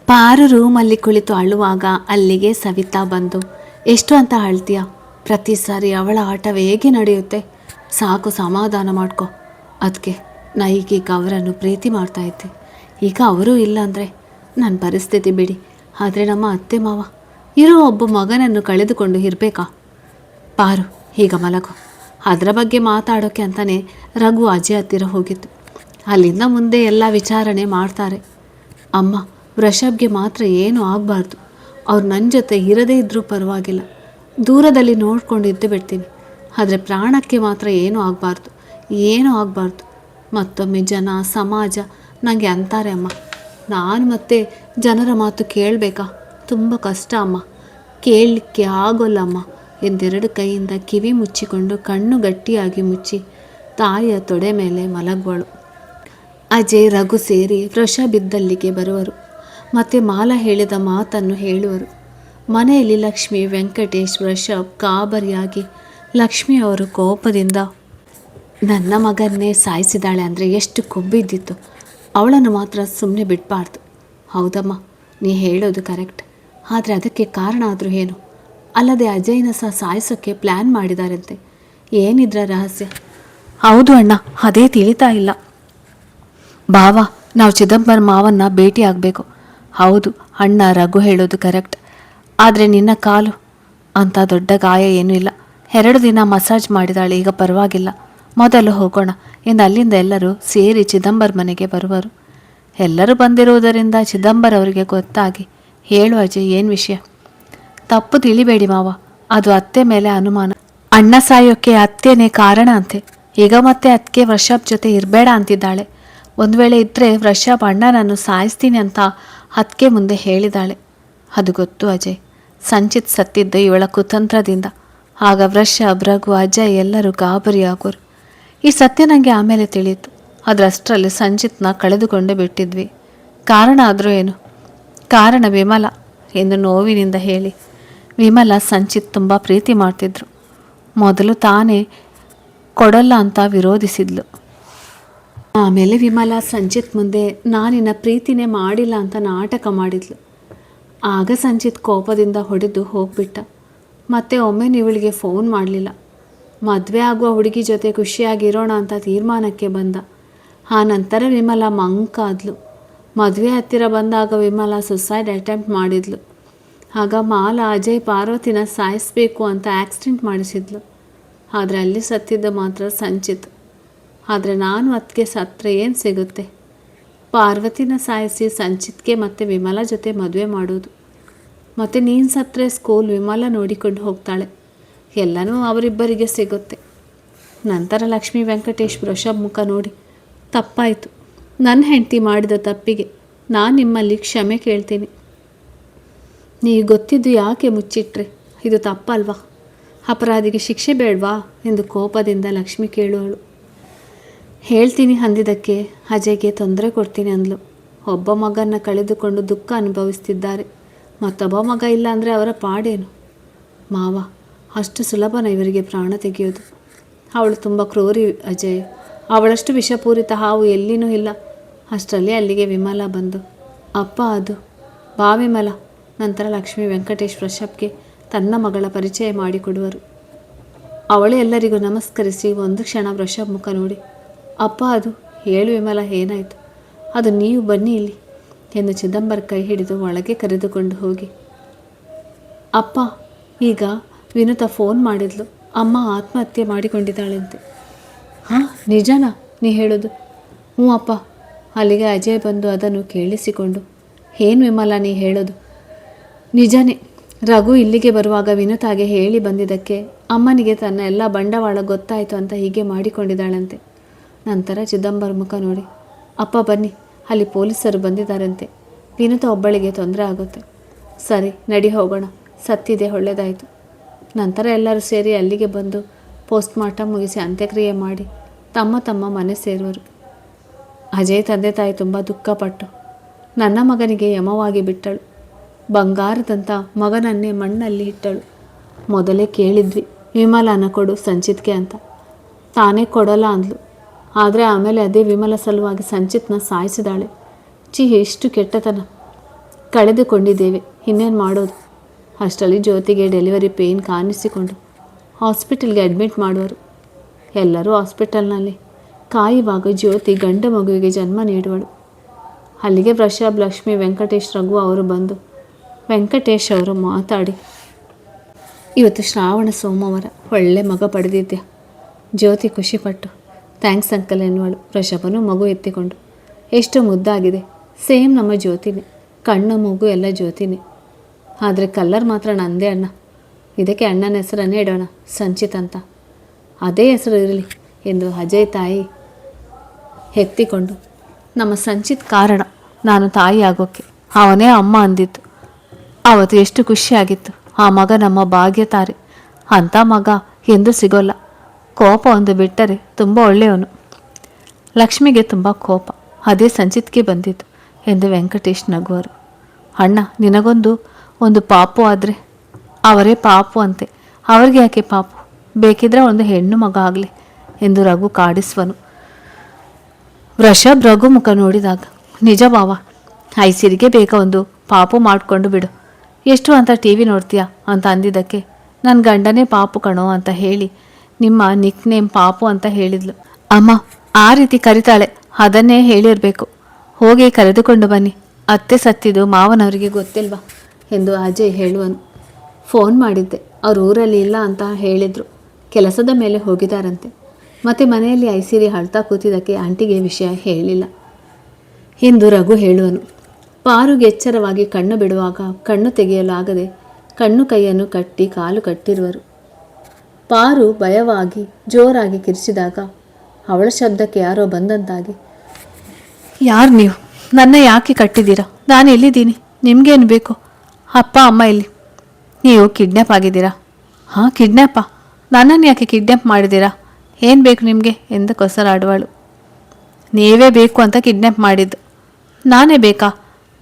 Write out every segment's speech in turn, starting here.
ಪಾರು ರೂಮಲ್ಲಿ ಕುಳಿತು ಅಳುವಾಗ ಅಲ್ಲಿಗೆ ಸವಿತಾ ಬಂದು, ಎಷ್ಟು ಅಂತ ಅಳ್ತೀಯ? ಪ್ರತಿ ಸಾರಿ ಅವಳ ಆಟವೇ ಹೇಗೆ ನಡೆಯುತ್ತೆ? ಸಾಕು, ಸಮಾಧಾನ ಮಾಡ್ಕೊ. ಅದಕ್ಕೆ ನಾ ಈಗೀಗ ಅವರನ್ನು ಪ್ರೀತಿ ಮಾಡ್ತಾ ಇದ್ದೆ. ಈಗ ಅವರೂ ಇಲ್ಲ ಅಂದರೆ ನನ್ನ ಪರಿಸ್ಥಿತಿ ಬಿಡಿ. ಆದರೆ ನಮ್ಮ ಅತ್ತೆ ಮಾವ ಇರೋ ಒಬ್ಬ ಮಗನನ್ನು ಕಳೆದುಕೊಂಡು ಇರಬೇಕಾ? ಪಾರು, ಈಗ ಮಲಗು. ಅದರ ಬಗ್ಗೆ ಮಾತಾಡೋಕ್ಕೆ ಅಂತಲೇ ರಘು ಅಜಯ್ ಹತ್ತಿರ ಹೋಗಿತ್ತು. ಅಲ್ಲಿಂದ ಮುಂದೆ ಎಲ್ಲ ವಿಚಾರಣೆ ಮಾಡ್ತಾರೆ. ಅಮ್ಮ, ವೃಷಭ್ಗೆ ಮಾತ್ರ ಏನೂ ಆಗಬಾರ್ದು. ಅವ್ರು ನನ್ನ ಜೊತೆ ಇರದೇ ಇದ್ದರೂ ಪರವಾಗಿಲ್ಲ, ದೂರದಲ್ಲಿ ನೋಡ್ಕೊಂಡು ಇದ್ದು ಬಿಡ್ತೀನಿ. ಆದರೆ ಪ್ರಾಣಕ್ಕೆ ಮಾತ್ರ ಏನೂ ಆಗಬಾರ್ದು, ಏನೂ ಆಗಬಾರ್ದು. ಮತ್ತೊಮ್ಮೆ ಜನ, ಸಮಾಜ ನನಗೆ ಅಂತಾರೆ ಅಮ್ಮ. ನಾನು ಮತ್ತೆ ಜನರ ಮಾತು ಕೇಳಬೇಕಾ? ತುಂಬ ಕಷ್ಟ ಅಮ್ಮ, ಕೇಳಲಿಕ್ಕೆ ಆಗೋಲ್ಲಮ್ಮ ಎಂದೆರಡು ಕೈಯಿಂದ ಕಿವಿ ಮುಚ್ಚಿಕೊಂಡು ಕಣ್ಣು ಗಟ್ಟಿಯಾಗಿ ಮುಚ್ಚಿ ತಾಯಿಯ ತೊಡೆ ಮೇಲೆ ಮಲಗುವಳು. ಅಜಯ್, ರಘು ಸೇರಿ ವೃಷಭ್ ಇದ್ದಲ್ಲಿಗೆ ಬರುವರು. ಮತ್ತು ಮಾಲಾ ಹೇಳಿದ ಮಾತನ್ನು ಹೇಳುವರು. ಮನೆಯಲ್ಲಿ ಲಕ್ಷ್ಮಿ, ವೆಂಕಟೇಶ್, ವೃಷಭ್ ಗಾಬರಿಯಾಗಿ ಲಕ್ಷ್ಮಿಯವರು ಕೋಪದಿಂದ, ನನ್ನ ಮಗನ್ನೇ ಸಾಯಿಸಿದಾಳೆ ಅಂದರೆ ಎಷ್ಟು ಕೊಬ್ಬಿದ್ದಿತ್ತು, ಅವಳನ್ನು ಮಾತ್ರ ಸುಮ್ಮನೆ ಬಿಡಬಾರ್ದು. ಹೌದಮ್ಮ, ನೀ ಹೇಳೋದು ಕರೆಕ್ಟ್. ಆದರೆ ಅದಕ್ಕೆ ಕಾರಣ ಆದರೂ ಏನು? ಅಲ್ಲದೆ ಅಜಯ್ನ ಸಹ ಸಾಯಿಸೋಕ್ಕೆ ಪ್ಲ್ಯಾನ್ ಮಾಡಿದಾರಂತೆ. ಏನಿದ್ರ ರಹಸ್ಯ? ಹೌದು ಅಣ್ಣ, ಅದೇ ತಿಳಿತಾ ಇಲ್ಲ. ಬಾವ, ನಾವು ಚಿದಂಬರ ಮಾವನ್ನ ಭೇಟಿ ಆಗಬೇಕು. ಹೌದು ಅಣ್ಣ, ರಘು ಹೇಳೋದು ಕರೆಕ್ಟ್. ಆದರೆ ನಿನ್ನ ಕಾಲು ಅಂಥ ದೊಡ್ಡ ಗಾಯ ಏನೂ ಇಲ್ಲ. 2 ದಿನ ಮಸಾಜ್ ಮಾಡಿದಾಳೆ, ಈಗ ಪರವಾಗಿಲ್ಲ. ಮೊದಲು ಹೋಗೋಣ ಎಂದು ಅಲ್ಲಿಂದ ಎಲ್ಲರೂ ಸೇರಿ ಚಿದಂಬರ ಮನೆಗೆ ಬರುವರು. ಎಲ್ಲರೂ ಬಂದಿರುವುದರಿಂದ ಚಿದಂಬರ ಅವರಿಗೆ ಗೊತ್ತಾಗಿ, ಹೇಳು ಅಜಯ್, ಏನು ವಿಷಯ? ತಪ್ಪು ತಿಳಿಬೇಡಿ ಮಾವ, ಅದು ಅತ್ತೆ ಮೇಲೆ ಅನುಮಾನ. ಅಣ್ಣ ಸಾಯೋಕ್ಕೆ ಅತ್ತೆನೇ ಕಾರಣ ಅಂತೆ. ಈಗ ಮತ್ತೆ ಅದಕ್ಕೆ ವೃಷಭ್ ಜೊತೆ ಇರಬೇಡ ಅಂತಿದ್ದಾಳೆ. ಒಂದು ವೇಳೆ ಇದ್ದರೆ ವೃಷಭ್ ಅಣ್ಣನನ್ನು ಸಾಯಿಸ್ತೀನಿ ಅಂತ ಅದಕ್ಕೆ ಮುಂದೆ ಹೇಳಿದಾಳೆ. ಅದು ಗೊತ್ತು ಅಜಯ್, ಸಂಚಿತ್ ಸತ್ತಿದ್ದು ಇವಳ ಕುತಂತ್ರದಿಂದ. ಆಗ ವೃಷಭ್, ರಘು, ಅಜಯ್ ಎಲ್ಲರೂ ಗಾಬರಿಯಾಗೋರು. ಈ ಸತ್ಯ ನನಗೆ ಆಮೇಲೆ ತಿಳಿಯಿತು. ಅದರಷ್ಟರಲ್ಲಿ ಸಂಚಿತ್ನ ಕಳೆದುಕೊಂಡೇ ಬಿಟ್ಟಿದ್ವಿ. ಕಾರಣ ಆದರೂ ಏನು? ಕಾರಣ ವಿಮಲ ಎಂದು ನೋವಿನಿಂದ ಹೇಳಿ. ವಿಮಲ ಸಂಚಿತ್ ತುಂಬ ಪ್ರೀತಿ ಮಾಡ್ತಿದ್ರು. ಮೊದಲು ತಾನೇ ಕೊಡಲ್ಲ ಅಂತ ವಿರೋಧಿಸಿದ್ಲು. ಆಮೇಲೆ ವಿಮಲ ಸಂಚಿತ್ ಮುಂದೆ ನಾನಿನ್ನ ಪ್ರೀತಿನೇ ಮಾಡಿಲ್ಲ ಅಂತ ನಾಟಕ ಮಾಡಿದ್ಲು. ಆಗ ಸಂಚಿತ್ ಕೋಪದಿಂದ ಹೊಡೆದು ಹೋಗ್ಬಿಟ್ಟ. ಮತ್ತೆ ಒಮ್ಮೆ ಇವಳಿಗೆ ಫೋನ್ ಮಾಡಲಿಲ್ಲ. ಮದುವೆ ಆಗುವ ಹುಡುಗಿ ಜೊತೆ ಖುಷಿಯಾಗಿರೋಣ ಅಂತ ತೀರ್ಮಾನಕ್ಕೆ ಬಂದ. ಆ ನಂತರ ವಿಮಲ ಮಂಕಾದ್ಲು. ಮದುವೆ ಹತ್ತಿರ ಬಂದಾಗ ವಿಮಲ ಸುಸೈಡ್ ಅಟೆಂಪ್ಟ್ ಮಾಡಿದ್ಲು. ಆಗ ಮಾಲಾ ಅಜಯ್ ಪಾರ್ವತಿನ ಸಾಯಿಸಬೇಕು ಅಂತ ಆಕ್ಸಿಡೆಂಟ್ ಮಾಡಿಸಿದ್ಲು. ಆದರೆ ಅಲ್ಲಿ ಸತ್ತಿದ್ದ ಮಾತ್ರ ಸಂಚಿತ್. ಆದರೆ ನಾನು ಅದಕ್ಕೆ ಸತ್ತರೆ ಏನು ಸಿಗುತ್ತೆ? ಪಾರ್ವತಿನ ಸಾಯಿಸಿ ಸಂಚಿತ್ಗೆ ಮತ್ತೆ ವಿಮಲ ಜೊತೆ ಮದುವೆ ಮಾಡೋದು. ಮತ್ತು ನೀನು ಸತ್ತರೆ ಸ್ಕೂಲ್ ವಿಮಲ ನೋಡಿಕೊಂಡು ಹೋಗ್ತಾಳೆ. ಎಲ್ಲನೂ ಅವರಿಬ್ಬರಿಗೆ ಸಿಗುತ್ತೆ. ನಂತರ ಲಕ್ಷ್ಮಿ, ವೆಂಕಟೇಶ್, ವೃಷಭ್ ಮುಖ ನೋಡಿ, ತಪ್ಪಾಯಿತು, ನನ್ನ ಹೆಂಡತಿ ಮಾಡಿದ ತಪ್ಪಿಗೆ ನಾನು ನಿಮ್ಮಲ್ಲಿ ಕ್ಷಮೆ ಕೇಳ್ತೀನಿ. ನೀವು ಗೊತ್ತಿದ್ದು ಯಾಕೆ ಮುಚ್ಚಿಟ್ರೆ? ಇದು ತಪ್ಪಲ್ವಾ? ಅಪರಾಧಿಗೆ ಶಿಕ್ಷೆ ಬೇಡವಾ ಎಂದು ಕೋಪದಿಂದ ಲಕ್ಷ್ಮಿ ಕೇಳುವಳು. ಹೇಳ್ತೀನಿ ಅಂದಿದ್ದಕ್ಕೆ ಅಜಯ್ಗೆ ತೊಂದರೆ ಕೊಡ್ತೀನಿ ಅಂದ್ಲು. ಒಬ್ಬ ಮಗನ ಕಳೆದುಕೊಂಡು ದುಃಖ ಅನುಭವಿಸ್ತಿದ್ದಾರೆ. ಮತ್ತೊಬ್ಬ ಮಗ ಇಲ್ಲ ಅಂದರೆ ಅವರ ಪಾಡೇನು? ಮಾವ, ಅಷ್ಟು ಸುಲಭನ ಇವರಿಗೆ ಪ್ರಾಣ ತೆಗೆಯೋದು? ಅವಳು ತುಂಬ ಕ್ರೂರಿ ಅಜಯ್. ಅವಳಷ್ಟು ವಿಷಪೂರಿತ ಹಾವು ಎಲ್ಲಿನೂ ಇಲ್ಲ. ಅಷ್ಟರಲ್ಲಿ ಅಲ್ಲಿಗೆ ವಿಮಲ ಬಂದು, ಅಪ್ಪ ಅದು ಬಾ ವಿಮಲ. ನಂತರ ಲಕ್ಷ್ಮಿ, ವೆಂಕಟೇಶ್, ವೃಷಭ್ಗೆ ತನ್ನ ಮಗಳ ಪರಿಚಯ ಮಾಡಿಕೊಡುವರು. ಅವಳು ಎಲ್ಲರಿಗೂ ನಮಸ್ಕರಿಸಿ ಒಂದು ಕ್ಷಣ ವೃಷಭ್ ಮುಖ ನೋಡಿ, ಅಪ್ಪ ಅದು ಹೇಳು ವಿಮಲ, ಏನಾಯಿತು? ಅದು ನೀವು ಬನ್ನಿ ಇಲ್ಲಿ ಎಂದು ಚಿದಂಬರ ಕೈ ಹಿಡಿದು ಒಳಗೆ ಕರೆದುಕೊಂಡು ಹೋಗಿ, ಅಪ್ಪ, ಈಗ ವಿನುತಾ ಫೋನ್ ಮಾಡಿದ್ಲು, ಅಮ್ಮ ಆತ್ಮಹತ್ಯೆ ಮಾಡಿಕೊಂಡಿದ್ದಾಳಂತೆ. ಹಾಂ, ನಿಜನಾ ನೀ ಹೇಳೋದು? ಹ್ಞೂ ಅಪ್ಪ. ಅಲ್ಲಿಗೆ ಅಜಯ್ ಬಂದು ಅದನ್ನು ಕೇಳಿಸಿಕೊಂಡು, ಏನು ವಿಮಲ ನೀ ಹೇಳೋದು? ನಿಜನೇ. ರಘು ಇಲ್ಲಿಗೆ ಬರುವಾಗ ವಿನುತಾಗೆ ಹೇಳಿ ಬಂದಿದ್ದಕ್ಕೆ ಅಮ್ಮನಿಗೆ ತನ್ನ ಎಲ್ಲ ಬಂಡವಾಳ ಗೊತ್ತಾಯಿತು ಅಂತ ಹೀಗೆ ಮಾಡಿಕೊಂಡಿದ್ದಾಳಂತೆ. ನಂತರ ಚಿದಂಬರ ಮುಖ ನೋಡಿ, ಅಪ್ಪ ಬನ್ನಿ, ಅಲ್ಲಿ ಪೊಲೀಸರು ಬಂದಿದ್ದಾರಂತೆ. ವಿನುತಾ ಒಬ್ಬಳಿಗೆ ತೊಂದರೆ ಆಗುತ್ತೆ. ಸರಿ, ನಡಿ ಹೋಗೋಣ. ಸತ್ತಿದೆ, ಒಳ್ಳೆಯದಾಯಿತು. ನಂತರ ಎಲ್ಲರೂ ಸೇರಿ ಅಲ್ಲಿಗೆ ಬಂದು ಪೋಸ್ಟ್ಮಾರ್ಟಮ್ ಮುಗಿಸಿ ಅಂತ್ಯಕ್ರಿಯೆ ಮಾಡಿ ತಮ್ಮ ತಮ್ಮ ಮನೆ ಸೇರುವರು. ಅಜಯ್ ತಂದೆ ತಾಯಿ ತುಂಬ ದುಃಖಪಟ್ಟು ನನ್ನ ಮಗನಿಗೆ ಯಮವಾಗಿ ಬಿಟ್ಟಳು. ಬಂಗಾರದಂಥ ಮಗನನ್ನೇ ಮಣ್ಣಲ್ಲಿ ಇಟ್ಟಳು. ಮೊದಲೇ ಕೇಳಿದ್ವಿ ವಿಮಲನ ಕೊಡು ಸಂಚಿತ್ಗೆ ಅಂತ. ತಾನೇ ಕೊಡೋಲ್ಲ ಅಂದ್ಲು. ಆದರೆ ಆಮೇಲೆ ಅದೇ ವಿಮಲ ಸಲುವಾಗಿ ಸಂಚಿತ್ನ ಸಾಯಿಸಿದಾಳೆ. ಎಷ್ಟು ಕೆಟ್ಟತನ! ಕಳೆದುಕೊಂಡಿದ್ದೇವೆ, ಇನ್ನೇನು ಮಾಡೋದು. ಅಷ್ಟರಲ್ಲಿ ಜ್ಯೋತಿಗೆ ಡೆಲಿವರಿ ಪೇಯ್ನ್ ಕಾಣಿಸಿಕೊಂಡು ಹಾಸ್ಪಿಟಲ್ಗೆ ಅಡ್ಮಿಟ್ ಮಾಡುವರು. ಎಲ್ಲರೂ ಹಾಸ್ಪಿಟಲ್ನಲ್ಲಿ ಕಾಯುವಾಗ ಜ್ಯೋತಿ ಗಂಡ ಮಗುವಿಗೆ ಜನ್ಮ ನೀಡುವಳು. ಅಲ್ಲಿಗೆ ವೃಷಭ್, ಲಕ್ಷ್ಮಿ, ವೆಂಕಟೇಶ್, ರಘು ಅವರು ಬಂದು ವೆಂಕಟೇಶ್ ಅವರು ಮಾತಾಡಿ, ಇವತ್ತು ಶ್ರಾವಣ ಸೋಮವಾರ, ಒಳ್ಳೆ ಮಗ ಪಡೆದಿದ್ದೆ. ಜ್ಯೋತಿ ಖುಷಿಪಟ್ಟು ಥ್ಯಾಂಕ್ಸ್ ಅಂಕಲ್ ಎನ್ನುವಳು. ವೃಷಭನು ಮಗು ಎತ್ತಿಕೊಂಡು, ಎಷ್ಟು ಮುದ್ದಾಗಿದೆ, ಸೇಮ್ ನಮ್ಮ ಜ್ಯೋತಿನೇ, ಕಣ್ಣು ಮೂಗು ಎಲ್ಲ ಜ್ಯೋತಿನೇ, ಆದರೆ ಕಲ್ಲರ್ ಮಾತ್ರ ನಂದೇ ಅಣ್ಣ. ಇದಕ್ಕೆ ಅಣ್ಣನ ಹೆಸರನ್ನೇ ಇಡೋಣ, ಸಂಚಿತ್ ಅಂತ. ಅದೇ ಹೆಸರು ಇರಲಿ ಎಂದು ಅಜಯ್ ತಾಯಿ ಎತ್ತಿಕೊಂಡು, ನಮ್ಮ ಸಂಚಿತ್ ಕಾರಣ ನಾನು ತಾಯಿ ಆಗೋಕ್ಕೆ, ಅವನೇ ಅಮ್ಮ ಅಂದಿತ್ತು. ಆವತ್ತು ಎಷ್ಟು ಖುಷಿಯಾಗಿತ್ತು. ಆ ಮಗ ನಮ್ಮ ಭಾಗ್ಯ ತಾರೆ. ಅಂಥ ಮಗ ಎಂದು ಸಿಗೋಲ್ಲ. ಕೋಪ ಒಂದು ಬಿಟ್ಟರೆ ತುಂಬ ಒಳ್ಳೆಯವನು. ಲಕ್ಷ್ಮಿಗೆ ತುಂಬ ಕೋಪ, ಅದೇ ಸಂಚಿತ್ಗೆ ಬಂದಿತ್ತು ಎಂದು ವೆಂಕಟೇಶ್ ನಗುವರು. ಅಣ್ಣ, ನಿನಗೊಂದು ಪಾಪು ಆದರೆ ಅವರೇ ಪಾಪು ಅಂತೆ, ಅವ್ರಿಗೆ ಯಾಕೆ ಪಾಪು, ಬೇಕಿದ್ರೆ ಒಂದು ಹೆಣ್ಣು ಮಗ ಆಗಲಿ ಎಂದು ರಘು ಕಾಡಿಸುವನು. ವೃಷಭ್ ರಘು ಮುಖ ನೋಡಿದಾಗ, ನಿಜ ಬಾವ, ಐಸಿರಿಗೆ ಬೇಗ ಒಂದು ಪಾಪು ಮಾಡಿಕೊಂಡು ಬಿಡು, ಎಷ್ಟು ಅಂತ ಟಿ ವಿ ನೋಡ್ತೀಯಾ ಅಂತ ಅಂದಿದ್ದಕ್ಕೆ, ನನ್ನ ಗಂಡನೇ ಪಾಪು ಕಣೋ ಅಂತ ಹೇಳಿ ನಿಮ್ಮ ನಿಕ್ ನೇಮ್ ಪಾಪು ಅಂತ ಹೇಳಿದ್ಲು. ಅಮ್ಮ ಆ ರೀತಿ ಕರಿತಾಳೆ, ಅದನ್ನೇ ಹೇಳಿರಬೇಕು. ಹೋಗಿ ಕರೆದುಕೊಂಡು ಬನ್ನಿ, ಅತ್ತೆ ಸತ್ತಿದ್ದು ಮಾವನವರಿಗೆ ಗೊತ್ತಿಲ್ವಾ ಎಂದು ಅಜಯ್ ಹೇಳುವನು. ಫೋನ್ ಮಾಡಿದ್ದೆ, ಅವ್ರ ಊರಲ್ಲಿ ಇಲ್ಲ ಅಂತ ಹೇಳಿದರು, ಕೆಲಸದ ಮೇಲೆ ಹೋಗಿದ್ದಾರಂತೆ. ಮತ್ತು ಮನೆಯಲ್ಲಿ ಐಸಿರಿ ಅಳ್ತಾ ಕೂತಿದ್ದಕ್ಕೆ ಆಂಟಿಗೆ ವಿಷಯ ಹೇಳಿಲ್ಲ ಎಂದು ರಘು ಹೇಳುವನು. ಪಾರುಗೆ ಎಚ್ಚರವಾಗಿ ಕಣ್ಣು ಬಿಡುವಾಗ ಕಣ್ಣು ತೆಗೆಯಲಾಗದೆ ಕಣ್ಣು ಕೈಯನ್ನು ಕಟ್ಟಿ ಕಾಲು ಕಟ್ಟಿರುವರು. ಪಾರು ಭಯವಾಗಿ ಜೋರಾಗಿ ಕಿರಿಚಿದಾಗ ಅವಳ ಶಬ್ದಕ್ಕೆ ಯಾರೋ ಬಂದಂತಾಗಿ, ಯಾರು ನೀವು, ನನ್ನ ಯಾಕೆ ಕಟ್ಟಿದ್ದೀರಾ, ನಾನು ಎಲ್ಲಿದ್ದೀನಿ, ನಿಮಗೇನು ಬೇಕು, ಅಪ್ಪ ಅಮ್ಮ ಎಲ್ಲಿ, ನೀವು ಕಿಡ್ನ್ಯಾಪ್ ಆಗಿದ್ದೀರಾ? ಹಾಂ, ಕಿಡ್ನ್ಯಾಪಾ? ನನ್ನನ್ನು ಯಾಕೆ ಕಿಡ್ನ್ಯಾಪ್ ಮಾಡಿದ್ದೀರಾ, ಏನು ಬೇಕು ನಿಮಗೆ ಎಂದು ಕೊಸರಾಡುವಳು. ನೀವೇ ಬೇಕು ಅಂತ ಕಿಡ್ನ್ಯಾಪ್ ಮಾಡಿದ್ದು. ನಾನೇ ಬೇಕಾ?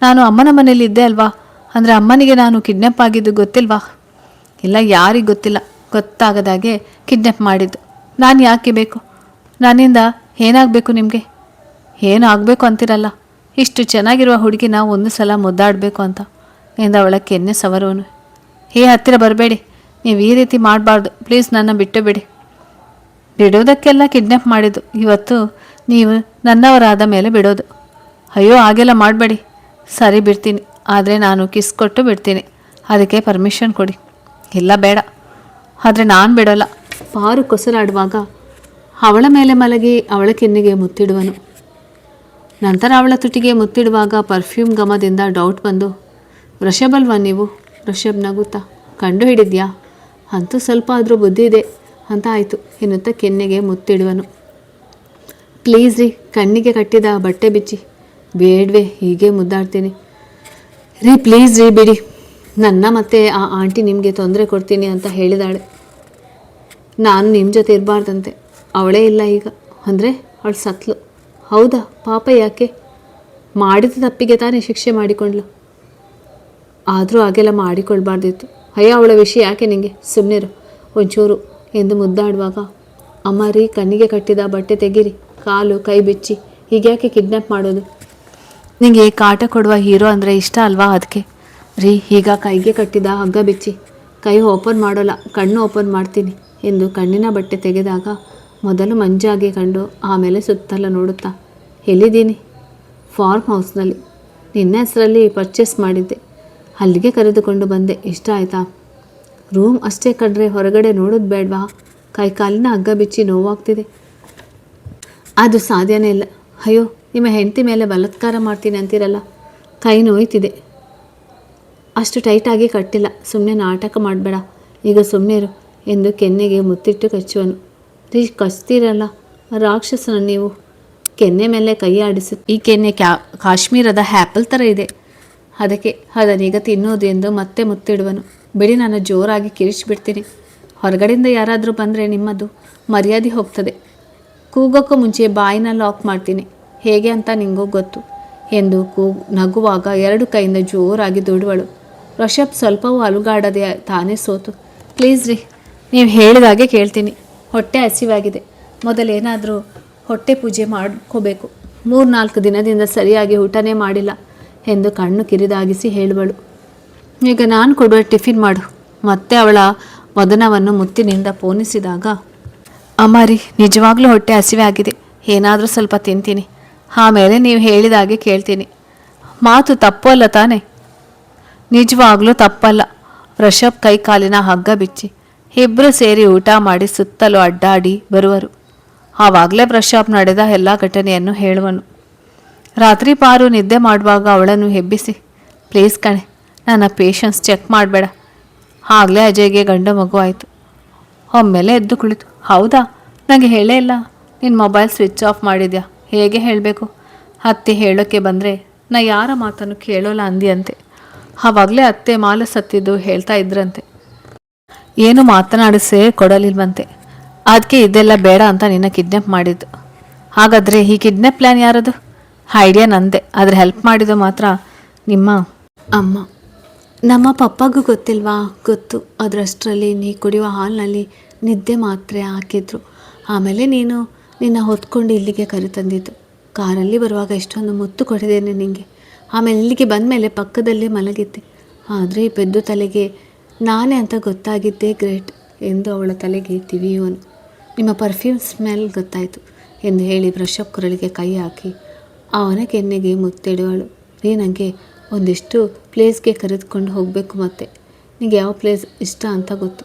ನಾನು ಅಮ್ಮನ ಮನೇಲಿ ಇದ್ದೆ ಅಲ್ವಾ, ಅಂದರೆ ಅಮ್ಮನಿಗೆ ನಾನು ಕಿಡ್ನ್ಯಾಪ್ ಆಗಿದ್ದು ಗೊತ್ತಿಲ್ವಾ? ಇಲ್ಲ, ಯಾರಿಗೆ ಗೊತ್ತಿಲ್ಲ, ಗೊತ್ತಾಗದಾಗೆ ಕಿಡ್ನ್ಯಾಪ್ ಮಾಡಿದ್ದು. ನಾನು ಯಾಕೆ ಬೇಕು? ನನ್ನಿಂದ ಏನಾಗಬೇಕು ನಿಮಗೆ? ಏನು ಆಗಬೇಕು ಅಂತಿರಲ್ಲ, ಇಷ್ಟು ಚೆನ್ನಾಗಿರುವ ಹುಡುಗಿನ ಒಂದು ಸಲ ಮುದ್ದಾಡಬೇಕು ಅಂತ ಎಂದು ಅವಳ ಕೆನ್ನೆ ಸವರುವನು. ಹತ್ತಿರ ಬರಬೇಡಿ, ನೀವು ಈ ರೀತಿ ಮಾಡಬಾರ್ದು, ಪ್ಲೀಸ್ ನನ್ನ ಬಿಟ್ಟು ಬಿಡಿ. ಬಿಡೋದಕ್ಕೆಲ್ಲ ಕಿಡ್ನ್ಯಾಪ್ ಮಾಡಿದ್ದು, ಇವತ್ತು ನೀವು ನನ್ನವರಾದ ಮೇಲೆ ಬಿಡೋದು. ಅಯ್ಯೋ, ಹಾಗೆಲ್ಲ ಮಾಡಬೇಡಿ. ಸರಿ, ಬಿಡ್ತೀನಿ, ಆದರೆ ನಾನು ಕಿಸ್ ಕೊಟ್ಟು ಬಿಡ್ತೀನಿ, ಅದಕ್ಕೆ ಪರ್ಮಿಷನ್ ಕೊಡಿ. ಇಲ್ಲ, ಬೇಡ, ಆದರೆ ನಾನು ಬಿಡೋಲ್ಲ. ಪಾರು ಕೊಸಲಾಡುವಾಗ ಅವಳ ಮೇಲೆ ಮಲಗಿ ಅವಳ ಕೆನ್ನೆಗೆ ಮುತ್ತಿಡುವನು. ನಂತರ ಅವಳ ತುಟಿಗೆ ಮುತ್ತಿಡುವಾಗ ಪರ್ಫ್ಯೂಮ್ ಘಮದಿಂದ ಡೌಟ್ ಬಂದು, ವೃಷಭಲ್ವಾ ನೀವು? ವೃಷಭ್ ನಗುತ್ತಾ, ಕಂಡು ಹಿಡಿದ್ಯಾ? ಅಂತೂ ಸ್ವಲ್ಪ ಆದರೂ ಬುದ್ಧಿ ಇದೆ ಅಂತ ಆಯಿತು ಎನ್ನುತ್ತಾ ಕೆನ್ನೆಗೆ ಮುತ್ತಿಡುವನು. ಪ್ಲೀಸ್ ರೀ, ಕಣ್ಣಿಗೆ ಕಟ್ಟಿದ ಬಟ್ಟೆ ಬಿಚ್ಚಿ. ಬೇಡವೇ, ಹೀಗೆ ಮುದ್ದಾಡ್ತೀನಿ ರೀ, ಪ್ಲೀಸ್ ರೀ, ಬಿಡಿ. ನನ್ನ ಮತ್ತೆ ಆ ಆಂಟಿ ನಿಮಗೆ ತೊಂದರೆ ಕೊಡ್ತೀನಿ ಅಂತ ಹೇಳಿದಾಳೆ. ನಾನು ನಿಮ್ಮ ಜೊತೆ ಇರಬಾರ್ದಂತೆ. ಅವಳೇ ಇಲ್ಲ ಈಗ, ಅಂದರೆ ಅವಳು ಸತ್ಲು. ಹೌದಾ? ಪಾಪ ಯಾಕೆ? ಮಾಡಿದ ತಪ್ಪಿಗೆ ತಾನೇ ಶಿಕ್ಷೆ ಮಾಡಿಕೊಂಡ್ಲು. ಆದರೂ ಹಾಗೆಲ್ಲ ಮಾಡಿಕೊಳ್ಬಾರ್ದಿತ್ತು. ಅಯ್ಯ, ಅವಳ ವಿಷಯ ಯಾಕೆ ನಿಮಗೆ, ಸುಮ್ಮನಿರು ಒಂಚೂರು ಎಂದು ಮುದ್ದಾಡುವಾಗ, ಅಮ್ಮ ರೀ, ಕಣ್ಣಿಗೆ ಕಟ್ಟಿದ ಬಟ್ಟೆ ತೆಗೀರಿ, ಕಾಲು ಕೈ ಬಿಚ್ಚಿ, ಹೀಗ್ಯಾಕೆ ಕಿಡ್ನ್ಯಾಪ್ ಮಾಡೋದು? ನಿಮಗೆ ಕಾಟ ಕೊಡುವ ಹೀರೋ ಅಂದರೆ ಇಷ್ಟ ಅಲ್ವಾ, ಅದಕ್ಕೆ ರೀ. ಈಗ ಕೈಗೆ ಕಟ್ಟಿದ ಹಗ್ಗ ಬಿಚ್ಚಿ, ಕೈ ಓಪನ್ ಮಾಡೋಲ್ಲ, ಕಣ್ಣು ಓಪನ್ ಮಾಡ್ತೀನಿ ಎಂದು ಕಣ್ಣಿನ ಬಟ್ಟೆ ತೆಗೆದಾಗ ಮೊದಲು ಮಂಜಾಗಿ ಕಂಡು ಆಮೇಲೆ ಸುತ್ತಲ ನೋಡುತ್ತಾ, ಎಲ್ಲಿದ್ದೀನಿ? ಫಾರ್ಮ್ ಹೌಸ್ನಲ್ಲಿ. ನಿನ್ನ ಹೆಸರಲ್ಲಿ ಪರ್ಚೇಸ್ ಮಾಡಿದ್ದೆ, ಅಲ್ಲಿಗೆ ಕರೆದುಕೊಂಡು ಬಂದೆ. ಇಷ್ಟ ಆಯಿತಾ? ರೂಮ್ ಅಷ್ಟೇ ಕಂಡ್ರೆ ಹೊರಗಡೆ ನೋಡೋದು ಬೇಡವಾ? ಕೈ ಕಾಲಿನ ಹಗ್ಗ ಬಿಚ್ಚಿ ನೋವಾಗ್ತಿದೆ. ಅದು ಸಾಧ್ಯನೇ ಇಲ್ಲ. ಅಯ್ಯೋ, ನಿಮ್ಮ ಹೆಂಡತಿ ಮೇಲೆ ಬಲಾತ್ಕಾರ ಮಾಡ್ತೀನಿ ಅಂತೀರಲ್ಲ, ಕೈ ನೋಯ್ತಿದೆ. ಅಷ್ಟು ಟೈಟಾಗಿ ಕಟ್ಟಿಲ್ಲ, ಸುಮ್ಮನೆ ನಾಟಕ ಮಾಡಬೇಡ, ಈಗ ಸುಮ್ಮನೆ ಇರು ಎಂದು ಕೆನ್ನೆಗೆ ಮುತ್ತಿಟ್ಟು ಕಚ್ಚುವನು. ರೀ, ಕಚ್ತೀರಲ್ಲ, ರಾಕ್ಷಸನ ನೀವು. ಕೆನ್ನೆ ಮೇಲೆ ಕೈ ಆಡಿಸಿ, ಈ ಕೆನ್ನೆ ಕಾಶ್ಮೀರದ ಆ್ಯಪಲ್ ಥರ ಇದೆ, ಅದಕ್ಕೆ ಅದನ್ನೀಗ ತಿನ್ನೋದು ಎಂದು ಮತ್ತೆ ಮುತ್ತಿಡುವನು. ಬಿಡಿ, ನಾನು ಜೋರಾಗಿ ಕಿರಿಚಿಬಿಡ್ತೀನಿ. ಹೊರಗಡೆಯಿಂದ ಯಾರಾದರೂ ಬಂದರೆ ನಿಮ್ಮದು ಮರ್ಯಾದೆ ಹೋಗ್ತದೆ. ಕೂಗೋಕ್ಕೂ ಮುಂಚೆ ಬಾಯಿನ ಲಾಕ್ ಮಾಡ್ತೀನಿ, ಹೇಗೆ ಅಂತ ನಿಂಗೂ ಗೊತ್ತು ಎಂದು ನಗುವಾಗ ಎರಡು ಕೈಯಿಂದ ಜೋರಾಗಿ ದುಡುವಳು. ವೃಷಭ್ ಸ್ವಲ್ಪವೂ ಅಲುಗಾಡದೆ ತಾನೇ ಸೋತು, ಪ್ಲೀಸ್ ರೀ, ನೀವು ಹೇಳಿದಾಗೆ ಕೇಳ್ತೀನಿ. ಹೊಟ್ಟೆ ಹಸಿವಾಗಿದೆ, ಮೊದಲೇನಾದರೂ ಹೊಟ್ಟೆ ಪೂಜೆ ಮಾಡ್ಕೋಬೇಕು. 3-4 ದಿನದಿಂದ ಸರಿಯಾಗಿ ಊಟನೇ ಮಾಡಿಲ್ಲ. ಎಂದು ಕಣ್ಣು ಕಿರಿದಾಗಿಸಿ ಹೇಳುವಳು. ಈಗ ನಾನು ಕೊಡುವ ಟಿಫಿನ್ ಮಾಡು. ಮತ್ತೆ ಅವಳ ವದನವನ್ನು ಮುತ್ತಿನಿಂದ ಪೋಣಿಸಿದಾಗ, ಅಮ್ಮ ರೀ, ನಿಜವಾಗ್ಲೂ ಹೊಟ್ಟೆ ಹಸಿವೆ ಆಗಿದೆ, ಏನಾದರೂ ಸ್ವಲ್ಪ ತಿಂತೀನಿ, ಆಮೇಲೆ ನೀವು ಹೇಳಿದಾಗೆ ಕೇಳ್ತೀನಿ. ಮಾತು ತಪ್ಪು ಅಲ್ಲ ತಾನೆ? ನಿಜವಾಗ್ಲೂ ತಪ್ಪಲ್ಲ. ಋಷಭ್ ಕೈ ಕಾಲಿನ ಹಗ್ಗ ಬಿಚ್ಚಿ ಇಬ್ಬರು ಸೇರಿ ಊಟ ಮಾಡಿ ಸುತ್ತಲೂ ಅಡ್ಡಾಡಿ ಬರುವರು. ಆವಾಗಲೇ ಋಷಭ್ ನಡೆದ ಎಲ್ಲ ಘಟನೆಯನ್ನು ಹೇಳುವನು. ರಾತ್ರಿ ಪಾರು ನಿದ್ದೆ ಮಾಡುವಾಗ ಅವಳನ್ನು ಎಬ್ಬಿಸಿ, ಪ್ಲೀಸ್ ಕಣೆ, ನನ್ನ ಪೇಷನ್ಸ್ ಚೆಕ್ ಮಾಡಬೇಡ. ಆಗಲೇ ಅಜಯ್ಗೆ ಗಂಡು ಮಗು ಆಯಿತು. ಒಮ್ಮೆಲೆ ಎದ್ದು ಕುಳಿತು, ಹೌದಾ, ನನಗೆ ಹೇಳೇ ಇಲ್ಲ. ನಿನ್ನ ಮೊಬೈಲ್ ಸ್ವಿಚ್ ಆಫ್ ಮಾಡಿದ್ಯಾ? ಹೇಗೆ ಹೇಳಬೇಕು? ಅತ್ತೆ ಹೇಳೋಕ್ಕೆ ಬಂದರೆ ನಾ ಯಾರ ಮಾತನ್ನು ಕೇಳೋಲ್ಲ ಅಂದಿಯಂತೆ. ಆವಾಗಲೇ ಅತ್ತೆ ಮಾಲು ಸತ್ತಿದ್ದು ಹೇಳ್ತಾ ಇದ್ರಂತೆ. ಏನು ಮಾತನಾಡಿಸೇ ಕೊಡಲಿಲ್ವಂತೆ. ಅದಕ್ಕೆ ಇದೆಲ್ಲ ಬೇಡ ಅಂತ ನಿನ್ನ ಕಿಡ್ನಾಪ್ ಮಾಡಿದ್ದು. ಹಾಗಾದರೆ ಈ ಕಿಡ್ನಾಪ್ ಪ್ಲ್ಯಾನ್ ಯಾರದು? ಐಡಿಯಾ ನಂದೆ, ಆದರೆ ಹೆಲ್ಪ್ ಮಾಡಿದ್ದು ಮಾತ್ರ ನಿಮ್ಮ ಅಮ್ಮ. ನಮ್ಮ ಪಪ್ಪಗೂ ಗೊತ್ತಿಲ್ವಾ? ಗೊತ್ತು. ಅದರಷ್ಟರಲ್ಲಿ ನೀ ಕುಡಿಯುವ ಹಾಲಿನಲ್ಲಿ ನಿದ್ದೆ ಮಾತ್ರೆ ಹಾಕಿದ್ರು. ಆಮೇಲೆ ನೀನು ನಿನ್ನ ಹೊತ್ಕೊಂಡು ಇಲ್ಲಿಗೆ ಕರೆತಂದಿದ್ದು. ಕಾರಲ್ಲಿ ಬರುವಾಗ ಎಷ್ಟೊಂದು ಮುತ್ತು ಕೊಟ್ಟಿದ್ದೇನೆ ನಿನಗೆ. ಆಮೇಲೆ ಇಲ್ಲಿಗೆ ಬಂದ ಮೇಲೆ ಪಕ್ಕದಲ್ಲೇ ಮಲಗಿದ್ದೆ. ಆದರೆ ಪೆದ್ದು ತಲೆಗೆ ನಾನೇ ಅಂತ ಗೊತ್ತಾಗಿದ್ದೇ ಗ್ರೇಟ್ ಎಂದು ಅವಳ ತಲೆಗೆ ತಿವಿಯುವನು. ನಿಮ್ಮ ಪರ್ಫ್ಯೂಮ್ ಸ್ಮೆಲ್ ಗೊತ್ತಾಯಿತು ಎಂದು ಹೇಳಿ ಋಷಭ್ ಕೊರಳಿಗೆ ಕೈ ಹಾಕಿ ಅವನ ಕೆನ್ನೆಗೆ ಮುತ್ತಿಡುವಳು. ನೀ ನನಗೆ ಒಂದಿಷ್ಟು ಪ್ಲೇಸ್ಗೆ ಕರೆದುಕೊಂಡು ಹೋಗಬೇಕು. ಮತ್ತು ನಿನಗೆ ಯಾವ ಪ್ಲೇಸ್ ಇಷ್ಟ ಅಂತ ಗೊತ್ತು.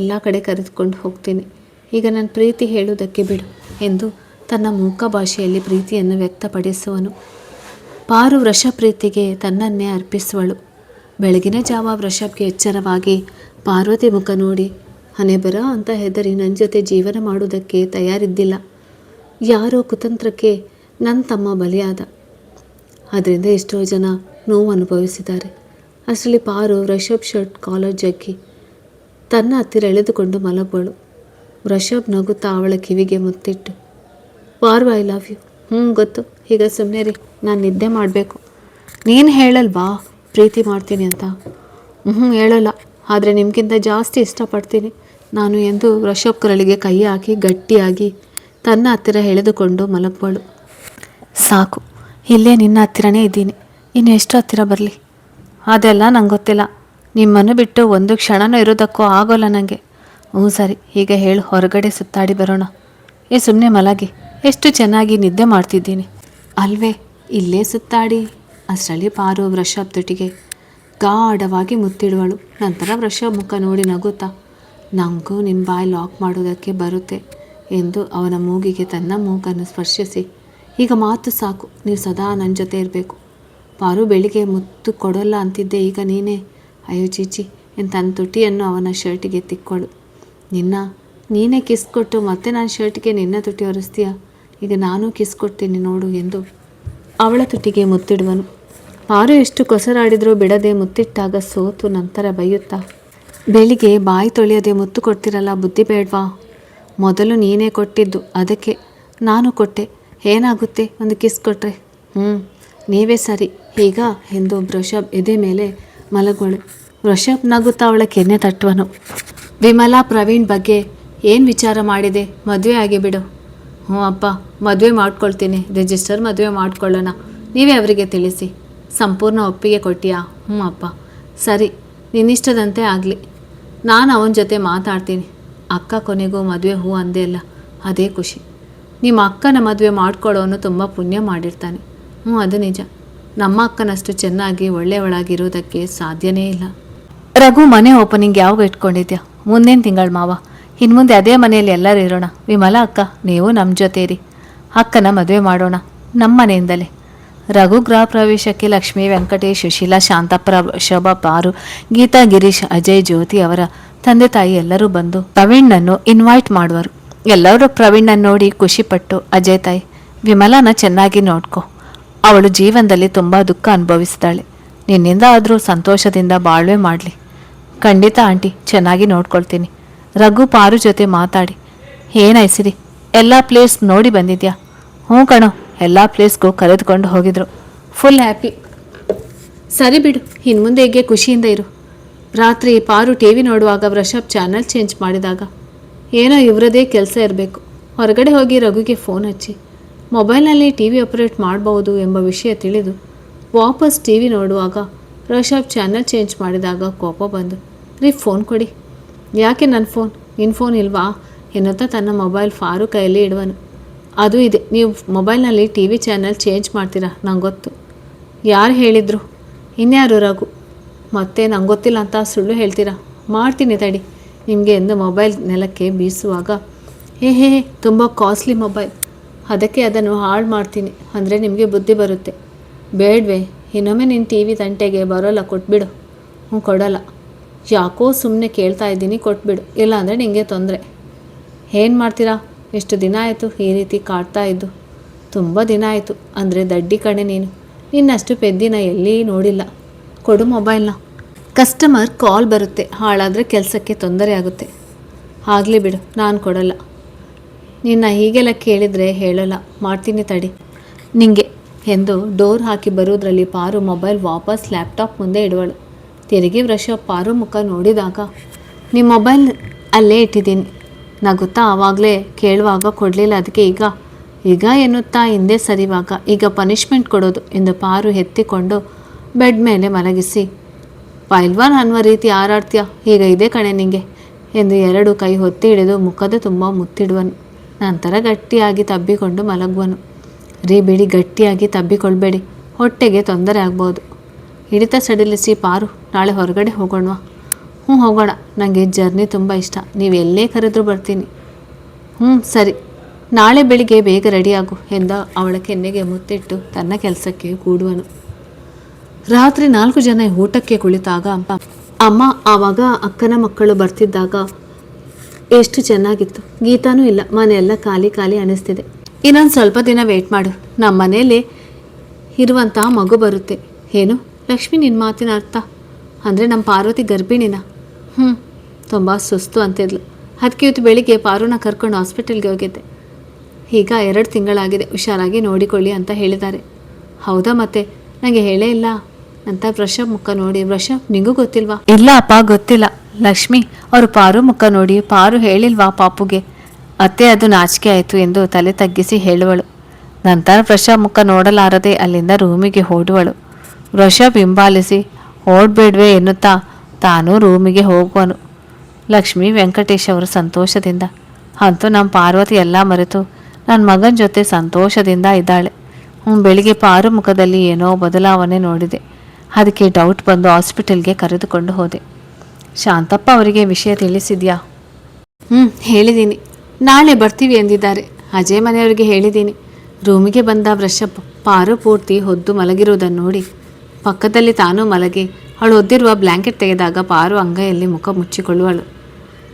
ಎಲ್ಲ ಕಡೆ ಕರೆದುಕೊಂಡು ಹೋಗ್ತೀನಿ. ಈಗ ನನ್ನ ಪ್ರೀತಿ ಹೇಳುವುದಕ್ಕೆ ಬಿಡು ಎಂದು ತನ್ನ ಮೂಕ ಭಾಷೆಯಲ್ಲಿ ಪ್ರೀತಿಯನ್ನು ವ್ಯಕ್ತಪಡಿಸುವನು. ಪಾರು ವೃಷಭ್ ಪ್ರೀತಿಗೆ ತನ್ನನ್ನೇ ಅರ್ಪಿಸುವಳು. ಬೆಳಗಿನ ಜಾವ ವೃಷಭ್ಗೆ ಎಚ್ಚರವಾಗಿ ಪಾರ್ವತಿ ಮುಖ ನೋಡಿ, ಹಣೆಬರ ಅಂತ ಹೆದರಿ ನನ್ನ ಜೊತೆ ಜೀವನ ಮಾಡುವುದಕ್ಕೆ ತಯಾರಿದ್ದಿಲ್ಲ. ಯಾರೋ ಕುತಂತ್ರಕ್ಕೆ ನನ್ನ ತಮ್ಮ ಬಲಿಯಾದ. ಅದರಿಂದ ಎಷ್ಟೋ ಜನ ನೋವು ಅನುಭವಿಸಿದ್ದಾರೆ. ಅಷ್ಟರಲ್ಲಿ ಪಾರು ವೃಷಭ್ ಶರ್ಟ್ ಕಾಲರ್ ಜಗ್ಗಿ ತನ್ನ ಹತ್ತಿರ ಎಳೆದುಕೊಂಡು ಮಲಗುವಳು. ವೃಷಭ್ ನಗುತ್ತಾ ಅವಳ ಕಿವಿಗೆ ಮುತ್ತಿಟ್ಟು, ಪಾರು, ಐ ಲವ್ ಯು. ಗೊತ್ತು. ಈಗ ಸುಮ್ಮನೆ ರೀ, ನಾನು ನಿದ್ದೆ ಮಾಡಬೇಕು. ನೀನು ಹೇಳಲ್ವಾ ಪ್ರೀತಿ ಮಾಡ್ತೀನಿ ಅಂತ? ಹೇಳಲ್ಲ, ಆದರೆ ನಿಮಗಿಂತ ಜಾಸ್ತಿ ಇಷ್ಟಪಡ್ತೀನಿ ನಾನು ಎಂದು ವೃಷಭ್ ಕೊರಳಿಗೆ ಕೈ ಹಾಕಿ ಗಟ್ಟಿಯಾಗಿ ತನ್ನ ಹತ್ತಿರ ಎಳೆದುಕೊಂಡು ಮಲಗುವಳು. ಸಾಕು, ಇಲ್ಲೇ ನಿನ್ನ ಹತ್ತಿರನೇ ಇದ್ದೀನಿ. ಇನ್ನು ಎಷ್ಟು ಹತ್ತಿರ ಬರಲಿ? ಅದೆಲ್ಲ ನಂಗೆ ಗೊತ್ತಿಲ್ಲ. ನಿಮ್ಮನ್ನು ಬಿಟ್ಟು ಒಂದು ಕ್ಷಣನೂ ಇರೋದಕ್ಕೂ ಆಗೋಲ್ಲ ನನಗೆ. ಸರಿ, ಈಗ ಹೇಳು, ಹೊರಗಡೆ ಸುತ್ತಾಡಿ ಬರೋಣ. ಸುಮ್ಮನೆ ಮಲಗಿ, ಎಷ್ಟು ಚೆನ್ನಾಗಿ ನಿದ್ದೆ ಮಾಡ್ತಿದ್ದೀನಿ ಅಲ್ವೇ? ಇಲ್ಲೇ ಸುತ್ತಾಡಿ. ಅಷ್ಟರಲ್ಲಿ ಪಾರು ವೃಷಭ್ ತುಟಿಗೆ ಗಾಢವಾಗಿ ಮುತ್ತಿಡುವಳು. ನಂತರ ವೃಷಭ್ ಮುಖ ನೋಡಿ ನಗುತ್ತಾ, ನನಗೂ ನಿಮ್ಮ ಬಾಯಿ ಲಾಕ್ ಮಾಡೋದಕ್ಕೆ ಬರುತ್ತೆ ಎಂದು ಅವನ ಮೂಗಿಗೆ ತನ್ನ ಮೂಗನ್ನು ಸ್ಪರ್ಶಿಸಿ, ಈಗ ಮಾತು ಸಾಕು, ನೀವು ಸದಾ ನನ್ನ ಜೊತೆ ಇರಬೇಕು. ಪಾರು, ಬೆಳಿಗ್ಗೆ ಮುತ್ತು ಕೊಡೋಲ್ಲ ಅಂತಿದ್ದೆ, ಈಗ ನೀನೇ. ಅಯ್ಯೋ ಚೀಚಿ ಎಂದು ತನ್ನ ತುಟಿಯನ್ನು ಅವನ ಶರ್ಟಿಗೆ ತಿಕ್ಕೊಳ್ಳು. ನೀನೇ ಕಿಸ್ ಕೊಟ್ಟು ಮತ್ತೆ ನಾನು ಶರ್ಟ್ಗೆ ನಿನ್ನ ತುಟಿ ಒರೆಸ್ತೀಯ? ಈಗ ನಾನು ಕಿಸ್ ಕೊಡ್ತೀನಿ ನೋಡು ಎಂದು ಅವಳ ತುಟಿಗೆ ಮುತ್ತಿಡುವನು. ಪಾರು ಎಷ್ಟು ಕೊಸರಾಡಿದರೂ ಬಿಡದೆ ಮುತ್ತಿಟ್ಟಾಗ ಸೋತು ನಂತರ ಬೈಯುತ್ತಾ, ಬೆಳಿಗ್ಗೆ ಬಾಯಿ ತೊಳೆಯದೆ ಮುತ್ತು ಕೊಡ್ತಿರಲ್ಲ, ಬುದ್ಧಿ ಬೇಡವಾ? ಮೊದಲು ನೀನೇ ಕೊಟ್ಟಿದ್ದು, ಅದಕ್ಕೆ ನಾನು ಕೊಟ್ಟೆ. ಏನಾಗುತ್ತೆ ಒಂದು ಕಿಸ್ ಕೊಟ್ಟರೆ? ನೀವೇ ಸರಿ ಈಗ ಎಂದು ವೃಷಭ್ ಎದೆ ಮೇಲೆ ಮಲಗುವಳು. ವೃಷಭ್ ನಗುತ್ತಾ ಅವಳ ಕೆನ್ನೆ ತಟ್ಟುವನು. ವಿಮಲಾ ಪ್ರವೀಣ್ ಬಗ್ಗೆ ಏನು ವಿಚಾರ ಮಾಡಿದೆ? ಮದುವೆ ಆಗಿಬಿಡು. ಅಪ್ಪ, ಮದುವೆ ಮಾಡ್ಕೊಳ್ತೀನಿ. ರಿಜಿಸ್ಟರ್ ಮದುವೆ ಮಾಡ್ಕೊಳ್ಳೋಣ. ನೀವೇ ಅವರಿಗೆ ತಿಳಿಸಿ. ಸಂಪೂರ್ಣ ಒಪ್ಪಿಗೆ ಕೊಟ್ಟಿಯಾ? ಅಪ್ಪ, ಸರಿ, ನಿನ್ನಿಷ್ಟದಂತೆ ಆಗಲಿ. ನಾನು ಅವನ ಜೊತೆ ಮಾತಾಡ್ತೀನಿ. ಅಕ್ಕ ಕೊನೆಗೂ ಮದುವೆ ಅಂದೇ ಅಲ್ಲ, ಅದೇ ಖುಷಿ. ನಿಮ್ಮ ಅಕ್ಕನ ಮದುವೆ ಮಾಡ್ಕೊಳ್ಳೋನು ತುಂಬ ಪುಣ್ಯ ಮಾಡಿರ್ತಾನೆ. ಅದು ನಿಜ. ನಮ್ಮ ಅಕ್ಕನಷ್ಟು ಚೆನ್ನಾಗಿ ಒಳ್ಳೆಯವಳಾಗಿರೋದಕ್ಕೆ ಸಾಧ್ಯನೇ ಇಲ್ಲ. ರಘು, ಮನೆ ಓಪನಿಂಗ್ ಯಾವಾಗ ಇಟ್ಕೊಂಡಿದ್ಯಾ? ಮುಂದಿನ ತಿಂಗಳು ಮಾವ. ಇನ್ನು ಮುಂದೆ ಅದೇ ಮನೆಯಲ್ಲಿ ಎಲ್ಲರೂ ಇರೋಣ. ವಿಮಲಾ ಅಕ್ಕ, ನೀವು ನಮ್ಮ ಜೊತೆ ಇರಿ. ಅಕ್ಕನ ಮದುವೆ ಮಾಡೋಣ ನಮ್ಮ ಮನೆಯಿಂದಲೇ. ರಘು ಗೃಹ ಪ್ರವೇಶಕ್ಕೆ ಲಕ್ಷ್ಮೀ, ವೆಂಕಟೇಶ್, ಸುಶೀಲಾ, ಶಾಂತಪ್ಪ, ಶೋಭಾ, ಪಾರು, ಗೀತಾ, ಗಿರೀಶ್, ಅಜಯ್, ಜ್ಯೋತಿ ಅವರ ತಂದೆ ತಾಯಿ ಎಲ್ಲರೂ ಬಂದು ಪ್ರವೀಣ್ಣನ್ನು ಇನ್ವೈಟ್ ಮಾಡುವರು. ಎಲ್ಲರೂ ಪ್ರವೀಣ್ಣನ್ನು ನೋಡಿ ಖುಷಿಪಟ್ಟು, ಅಜಯ್ ತಾಯಿ, ವಿಮಲಾನ ಚೆನ್ನಾಗಿ ನೋಡ್ಕೊ. ಅವಳು ಜೀವನದಲ್ಲಿ ತುಂಬ ದುಃಖ ಅನುಭವಿಸಿದಾಳೆ. ನಿನ್ನಿಂದ ಆದರೂ ಸಂತೋಷದಿಂದ ಬಾಳ್ವೆ ಮಾಡಲಿ. ಖಂಡಿತ ಆಂಟಿ, ಚೆನ್ನಾಗಿ ನೋಡ್ಕೊಳ್ತೀನಿ. ರಘು ಪಾರು ಜೊತೆ ಮಾತಾಡಿ, ಏನಾಯ್ಸಿರಿ, ಎಲ್ಲ ಪ್ಲೇಸ್ ನೋಡಿ ಬಂದಿದ್ಯಾ? ಕಣೋ, ಎಲ್ಲ ಪ್ಲೇಸ್ಗೂ ಕರೆದುಕೊಂಡು ಹೋಗಿದ್ರು. Full happy. ಸರಿ ಬಿಡು, ಇನ್ನು ಮುಂದೆ ಹೀಗೆ ಖುಷಿಯಿಂದ ಇರು. ರಾತ್ರಿ ಪಾರು ಟಿ.ವಿ ನೋಡುವಾಗ ವೃಷಭ್ ಚಾನಲ್ ಚೇಂಜ್ ಮಾಡಿದಾಗ ಏನೋ ಇವರದೇ ಕೆಲಸ ಇರಬೇಕು. ಹೊರಗಡೆ ಹೋಗಿ ರಘುಗೆ ಫೋನ್ ಹಚ್ಚಿ ಮೊಬೈಲ್ನಲ್ಲಿ ಟಿ.ವಿ ಆಪರೇಟ್ ಮಾಡಬಹುದು ಎಂಬ ವಿಷಯ ತಿಳಿದು ವಾಪಸ್ ಟಿ ವಿ ನೋಡುವಾಗ ಋಷಭ್ ಚಾನಲ್ ಚೇಂಜ್ ಮಾಡಿದಾಗ ಕೋಪ ಬಂದು, ರೀ ಫೋನ್ ಕೊಡಿ. ಯಾಕೆ ನನ್ನ ಫೋನ್? ನಿನ್ನ ಫೋನ್ ಇಲ್ವಾ ಎನ್ನುತ್ತಾ ತನ್ನ ಮೊಬೈಲ್ ಫಾರು ಕೈಯಲ್ಲಿ ಇಡುವನು. ಅದು ಇದೆ, ನೀವು ಮೊಬೈಲ್ನಲ್ಲಿ ಟಿ ವಿ ಚಾನಲ್ ಚೇಂಜ್ ಮಾಡ್ತೀರಾ, ನಂಗೆ ಗೊತ್ತು. ಯಾರು ಹೇಳಿದರು? ಇನ್ಯಾರು? ರಘು. ಮತ್ತೆ ನಂಗೆ ಗೊತ್ತಿಲ್ಲ ಅಂತ ಸುಳ್ಳು ಹೇಳ್ತೀರಾ? ಮಾಡ್ತೀನಿ ತಡಿ ನಿಮಗೆ ಎಂದು ಮೊಬೈಲ್ ನೆಲಕ್ಕೆ ಬೀಸುವಾಗ, ಹೇ ತುಂಬ ಕಾಸ್ಟ್ಲಿ ಮೊಬೈಲ್, ಅದಕ್ಕೆ ಅದನ್ನು ಹಾಳು ಮಾಡ್ತೀನಿ ಅಂದರೆ ನಿಮಗೆ ಬುದ್ಧಿ ಬರುತ್ತೆ. ಬೇಡವೇ? ಇನ್ನೊಮ್ಮೆ ನಿನ್ನ ಟಿ ವಿ ತಂಟೆಗೆ ಬರೋಲ್ಲ, ಕೊಟ್ಬಿಡು. ಕೊಡಲ್ಲ. ಯಾಕೋ ಸುಮ್ಮನೆ ಕೇಳ್ತಾ ಇದ್ದೀನಿ, ಕೊಟ್ಬಿಡು, ಇಲ್ಲಾಂದರೆ ನಿಮಗೆ ತೊಂದರೆ. ಏನು ಮಾಡ್ತೀರಾ? ಎಷ್ಟು ದಿನ ಆಯಿತು ಈ ರೀತಿ ಕಾಡ್ತಾ ಇದ್ದು? ತುಂಬ ದಿನ ಆಯಿತು. ಅಂದರೆ ದಡ್ಡಿ ಕಣೆ ನೀನು, ನಿನ್ನಷ್ಟು ಪೆದ್ದಿನ ಎಲ್ಲಿ ನೋಡಿಲ್ಲ. ಕೊಡು ಮೊಬೈಲ್ನ. ಕಸ್ಟಮರ್ ಕಾಲ್ ಬರುತ್ತೆ, ಹಾಳಾದರೆ ಕೆಲಸಕ್ಕೆ ತೊಂದರೆ ಆಗುತ್ತೆ. ಆಗಲಿ ಬಿಡು, ನಾನು ಕೊಡಲ್ಲ. ನಿನ್ನ ಹೀಗೆಲ್ಲ ಕೇಳಿದರೆ ಹೇಳಲ್ಲ, ಮಾಡ್ತೀನಿ ತಡಿ ನಿಂಗೆ ಎಂದು ಡೋರ್ ಹಾಕಿ ಬರುವುದರಲ್ಲಿ ಪಾರು ಮೊಬೈಲ್ ವಾಪಸ್ ಲ್ಯಾಪ್ಟಾಪ್ ಮುಂದೆ ಇಡುವಳು. ತಿರುಗಿ ಋಷಭ್ ಪಾರು ಮುಖ ನೋಡಿದಾಗ, ನಿಮ್ಮ ಮೊಬೈಲ್ ಅಲ್ಲೇ ಇಟ್ಟಿದ್ದೀನಿ, ನಗುತ್ತಾ ಆವಾಗಲೇ ಕೇಳುವಾಗ ಕೊಡಲಿಲ್ಲ, ಅದಕ್ಕೆ ಈಗ ಎನ್ನುತ್ತಾ ಹಿಂದೆ ಸರಿವಾಗ, ಈಗ ಪನಿಷ್ಮೆಂಟ್ ಕೊಡೋದು ಎಂದು ಪಾರು ಎತ್ತಿಕೊಂಡು ಬೆಡ್ ಮೇಲೆ ಮಲಗಿಸಿ, ಪೈಲ್ವಾನ್ ಅನ್ನುವ ರೀತಿ ಹಾರಾಡ್ತೀಯ, ಈಗ ಇದೆ ಕಣೆ ನಿಂಗೆ ಎಂದು 2 ಕೈ ಹೊತ್ತಿ ಹಿಡಿದು ಮುಖದ ತುಂಬ ಮುತ್ತಿಡುವನು. ನಂತರ ಗಟ್ಟಿಯಾಗಿ ತಬ್ಬಿಕೊಂಡು ಮಲಗುವನು. ರೀ ಬಿಡಿ, ಗಟ್ಟಿಯಾಗಿ ತಬ್ಬಿಕೊಳ್ಬೇಡಿ, ಹೊಟ್ಟೆಗೆ ತೊಂದರೆ ಆಗ್ಬೋದು. ಹಿಡಿತ ಸಡಿಲಿಸಿ, ಪಾರು ನಾಳೆ ಹೊರಗಡೆ ಹೋಗೋಣವಾ? ಹೋಗೋಣ, ನನಗೆ ಜರ್ನಿ ತುಂಬ ಇಷ್ಟ, ನೀವು ಎಲ್ಲೇ ಕರೆದ್ರೂ ಬರ್ತೀನಿ. ಸರಿ, ನಾಳೆ ಬೆಳಿಗ್ಗೆ ಬೇಗ ರೆಡಿಯಾಗು ಎಂದ ಅವಳ ಕೆನ್ನೆಗೆ ಮುತ್ತಿಟ್ಟು ತನ್ನ ಕೆಲಸಕ್ಕೆ ಕೂಡುವನು. ರಾತ್ರಿ 4 ಜನ ಊಟಕ್ಕೆ ಕುಳಿತಾಗ ಅಮ್ಮ ಆವಾಗ ಅಕ್ಕನ ಮಕ್ಕಳು ಬರ್ತಿದ್ದಾಗ ಎಷ್ಟು ಚೆನ್ನಾಗಿತ್ತು. ಗೀತಾನೂ ಇಲ್ಲ, ಮನೆಯೆಲ್ಲ ಖಾಲಿ ಖಾಲಿ ಅನಿಸ್ತಿದೆ. ಇನ್ನೊಂದು ಸ್ವಲ್ಪ ದಿನ ವೇಟ್ ಮಾಡು, ನಮ್ಮ ಮನೆಯಲ್ಲಿ ಇರುವಂತಹ ಮಗು ಬರುತ್ತೆ. ಏನು ಲಕ್ಷ್ಮಿ, ನಿನ್ನ ಮಾತಿನ ಅರ್ಥ? ಅಂದರೆ ನಮ್ಮ ಪಾರ್ವತಿ ಗರ್ಭಿಣಿನ? ತುಂಬ ಸುಸ್ತು ಅಂತಿದ್ಲು. ಅದಕ್ಕೆ ಇವತ್ತು ಬೆಳಿಗ್ಗೆ ಪಾರುನ ಕರ್ಕೊಂಡು ಹಾಸ್ಪಿಟಲ್ಗೆ ಹೋಗಿದ್ದೆ. ಈಗ 2 ತಿಂಗಳಾಗಿದೆ, ಹುಷಾರಾಗಿ ನೋಡಿಕೊಳ್ಳಿ ಅಂತ ಹೇಳಿದ್ದಾರೆ. ಹೌದಾ? ಮತ್ತೆ ನನಗೆ ಹೇಳೇ ಇಲ್ಲ ಅಂತ ಋಷಭ್ ಮುಖ ನೋಡಿ, ಋಷಭ್ ನಿಂಗೂ ಗೊತ್ತಿಲ್ವಾ? ಇಲ್ಲ ಅಪ್ಪ, ಗೊತ್ತಿಲ್ಲ. ಲಕ್ಷ್ಮಿ ಅವರು ಪಾರು ಮುಖ ನೋಡಿ, ಪಾರು ಹೇಳಿಲ್ವಾ ಪಾಪುಗೆ? ಅತ್ತೆ ಅದು ನಾಚಿಕೆ ಆಯಿತು ಎಂದು ತಲೆ ತಗ್ಗಿಸಿ ಹೇಳುವಳು. ನಂತರ ಋಷಭ್ ಮುಖ ನೋಡಲಾರದೆ ಅಲ್ಲಿಂದ ರೂಮಿಗೆ ಓಡುವಳು. ಋಷಭ್ ಹಿಂಬಾಲಿಸಿ, ಓಡಬೇಡ್ವೆ ಎನ್ನುತ್ತಾ ತಾನು ರೂಮಿಗೆ ಹೋಗುವನು. ಲಕ್ಷ್ಮಿ ವೆಂಕಟೇಶ್ ಅವರು ಸಂತೋಷದಿಂದ, ಅಂತೂ ನಮ್ಮ ಪಾರ್ವತಿ ಎಲ್ಲ ಮರೆತು ನನ್ನ ಮಗನ ಜೊತೆ ಸಂತೋಷದಿಂದ ಇದ್ದಾಳೆ. ಬೆಳಿಗ್ಗೆ ಪಾರು ಮುಖದಲ್ಲಿ ಏನೋ ಬದಲಾವಣೆ ನೋಡಿದೆ, ಅದಕ್ಕೆ ಡೌಟ್ ಬಂದು ಹಾಸ್ಪಿಟಲ್ಗೆ ಕರೆದುಕೊಂಡು ಹೋದೆ. ಶಾಂತಪ್ಪ ಅವರಿಗೆ ವಿಷಯ ತಿಳಿಸಿದ್ಯಾ? ಹೇಳಿದ್ದೀನಿ, ನಾಳೆ ಬರ್ತೀವಿ ಎಂದಿದ್ದಾರೆ. ಅಜಯ್ ಮನೆಯವರಿಗೆ ಹೇಳಿದ್ದೀನಿ. ರೂಮಿಗೆ ಬಂದ ಋಷಭ್ ಪಾರು ಪೂರ್ತಿ ಹೊದ್ದು ಮಲಗಿರುವುದನ್ನು ನೋಡಿ ಪಕ್ಕದಲ್ಲಿ ತಾನೂ ಮಲಗಿ ಅವಳು ಹೊದ್ದಿರುವ ಬ್ಲ್ಯಾಂಕೆಟ್ ತೆಗೆದಾಗ ಪಾರು ಅಂಗೈಯಲ್ಲಿ ಮುಖ ಮುಚ್ಚಿಕೊಳ್ಳುವಳು.